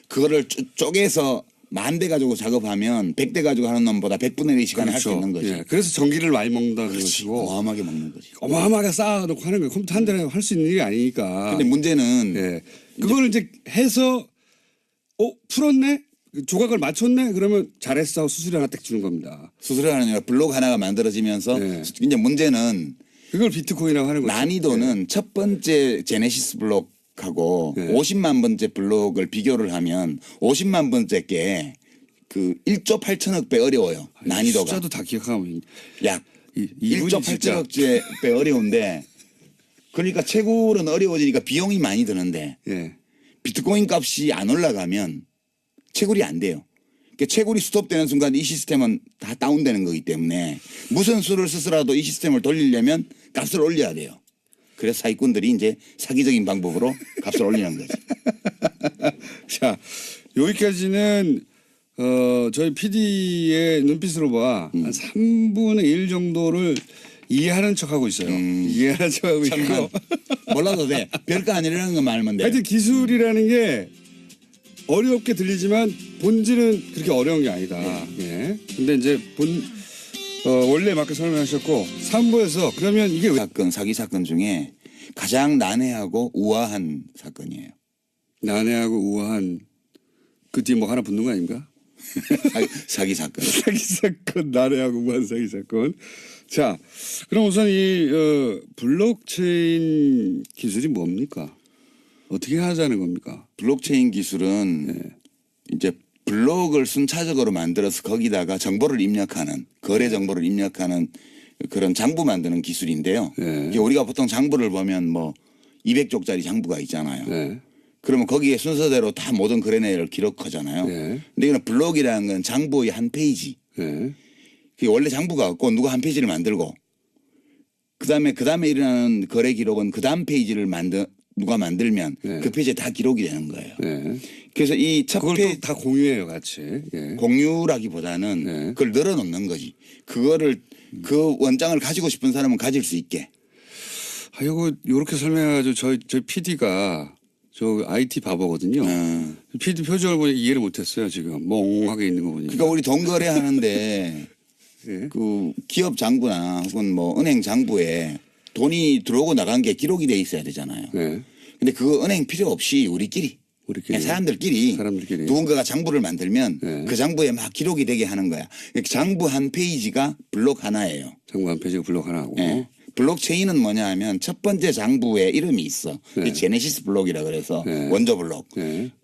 그거를 쪼개서 10,000대 가지고 작업하면 100대 가지고 하는 놈보다 100분의 1의 시간에 할 수 있는 거지. 예. 그래서 전기를 많이 먹는다는 그렇지. 것이고 어마어마하게 먹는 거지. 어마어마하게 쌓아놓고 하는 거예요. 컴퓨터 한 대에 할 수 있는 일이 아니니까. 근데 문제는 예. 그걸 이제 해서 풀었네? 조각을 맞췄네? 그러면 잘했어. 수수료 하나 딱 주는 겁니다. 수수료가 아니라 블록 하나가 만들어지면서 네. 이제 문제는 그걸 비트코인이라고 하는 거죠. 난이도는 첫 번째 제네시스 블록하고 네. 50만 번째 블록을 비교를 하면 50만 번째 게 그 1조 8천억 배 어려워요. 난이도가. 숫자도 다 기억하면 약 이분이 1조 진짜. 8천억 배 어려운데 그러니까 채굴은 어려워지니까 비용이 많이 드는데 예. 비트코인 값이 안 올라가면 채굴이 안 돼요. 그러니까 채굴이 스톱되는 순간 이 시스템은 다 다운되는 거기 때문에 무슨 수를 쓰더라도 이 시스템을 돌리려면 값을 올려야 돼요. 그래서 사기꾼들이 이제 사기적인 방법으로 값을 올리는 거지. 자, 여기까지는 저희 PD의 눈빛으로 봐. 한 3분의 1 정도를 이해하는 척하고 있어요. 이해하는 척하고 있고. 잠깐 몰라도 돼. 별거 아니라는 거 말하면 돼. 하여튼 기술이라는 게 어렵게 들리지만 본질은 그렇게 어려운 게 아니다. 예. 근데 이제 원래 맞게 설명하셨고 3부에서 그러면 이게 왜 사기 사건 중에 가장 난해하고 우아한 사건이에요. 난해하고 우아한 그 뒤에 뭐 하나 붙는 거 아닙니까? 사기 사건. 사기 사건, 난해하고 우아한 사기 사건. 자, 그럼 우선 이 블록체인 기술이 뭡니까? 어떻게 하자는 겁니까? 블록체인 기술은 이제 블록을 순차적으로 만들어서 거기다가 정보를 입력하는 거래 정보를 입력하는 그런 장부 만드는 기술인데요. 이게 우리가 보통 장부를 보면 뭐 200쪽짜리 장부가 있잖아요. 그러면 거기에 순서대로 다 모든 거래 내역을 기록하잖아요. 근데 이거는 블록이라는 건 장부의 한 페이지. 그게 원래 장부가 없고 누가 한 페이지를 만들고 그다음에 일어나는 거래 기록은 그 다음 페이지를 누가 만들면 그 페이지에 다 기록이 되는 거예요. 그래서 이 첫 그걸 페이지 다 공유해요, 같이. 공유라기보다는 그걸 늘어놓는 거지. 그거를 그 원장을 가지고 싶은 사람은 가질 수 있게. 아, 요렇게 설명해가지고 저희 PD가 저 IT 바보거든요. PD 표정을 보니 이해를 못했어요, 지금. 멍하게 있는 거 보니까. 그러니까 우리 돈 거래하는데 그 기업 장부나 혹은 뭐 은행 장부에 돈이 들어오고 나간 게 기록이 돼 있어야 되잖아요. 근데 그거 은행 필요 없이 우리끼리 그냥 사람들끼리 누군가가 장부를 만들면 그 장부에 막 기록이 되게 하는 거야. 장부 한 페이지가 블록 하나예요. 장부 한 페이지가 블록 하나고. 블록체인은 뭐냐 하면 첫 번째 장부에 이름이 있어. 그게 제네시스 블록이라 그래서 원조 블록.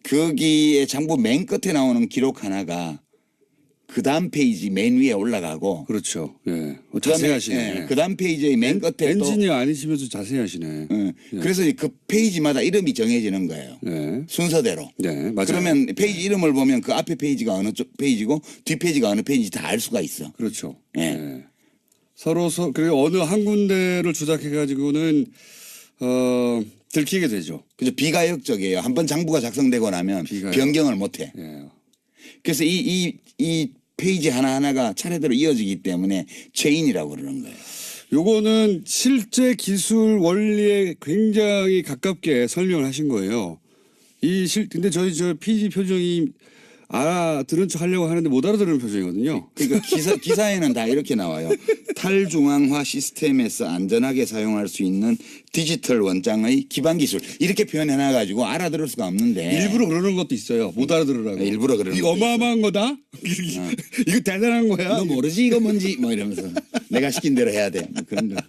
거기에 장부 맨 끝에 나오는 기록 하나가 그 다음 페이지 맨 위에 올라가고. 그렇죠. 자세히 하시네. 그 다음 페이지의 맨 끝에 엔지니어 아니시면서 자세히 하시네. 그래서 그 페이지마다 이름이 정해지는 거예요. 순서대로. 맞아요. 그러면 페이지 이름을 보면 그 앞에 페이지가 어느 쪽 페이지고 뒷 페이지가 어느 페이지인지 다 알 수가 있어. 그렇죠. 서로 그리고 어느 한 군데를 주작해 가지고는 들키게 되죠. 그죠. 비가역적이에요. 한번 장부가 작성되고 나면 변경을 못 해. 그래서 이 페이지 하나하나가 차례대로 이어지기 때문에 체인이라고 그러는 거예요. 요거는 실제 기술 원리에 굉장히 가깝게 설명을 하신 거예요. 근데 저희 PD 표정이 알아들은 척 하려고 하는데 못 알아들은 표정이거든요. 그러니까 기사에는 다 이렇게 나와요. 탈중앙화 시스템에서 안전하게 사용할 수 있는 디지털 원장의 기반 기술 이렇게 표현해놔가지고 알아들을 수가 없는데 일부러 그러는 것도 있어요. 못 알아들으라고. 일부러 그러는 이거 어마어마한 거다. 이거 대단한 거야. 너 모르지 이거 뭔지 뭐 이러면서 내가 시킨 대로 해야 돼. 뭐 그런 거.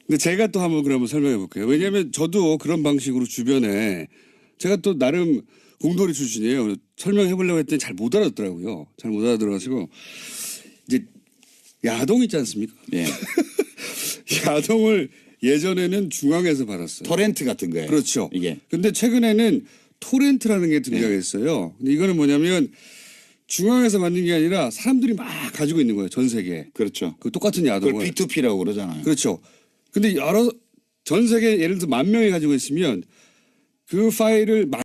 근데 제가 또 한번 그러면 설명해 볼게요. 왜냐하면 저도 그런 방식으로 주변에 제가 또 나름 공돌이 출신이에요. 설명해 보려고 했더니 잘 못 알아듣더라고요. 잘 못 알아들어가지고 이제 야동 있지 않습니까? 야동을 예전에는 중앙에서 받았어요. 토렌트 같은 거예요. 그렇죠. 이게. 근데 최근에는 토렌트라는 게 등장했어요. 근데 이거는 뭐냐면 중앙에서 받는 게 아니라 사람들이 막 가지고 있는 거예요. 전 세계에. 그렇죠. 그 똑같은 야동을. 그걸 P2P라고 그러잖아요. 그렇죠. 근데 전 세계 예를 들어 10,000명이 가지고 있으면 그 파일을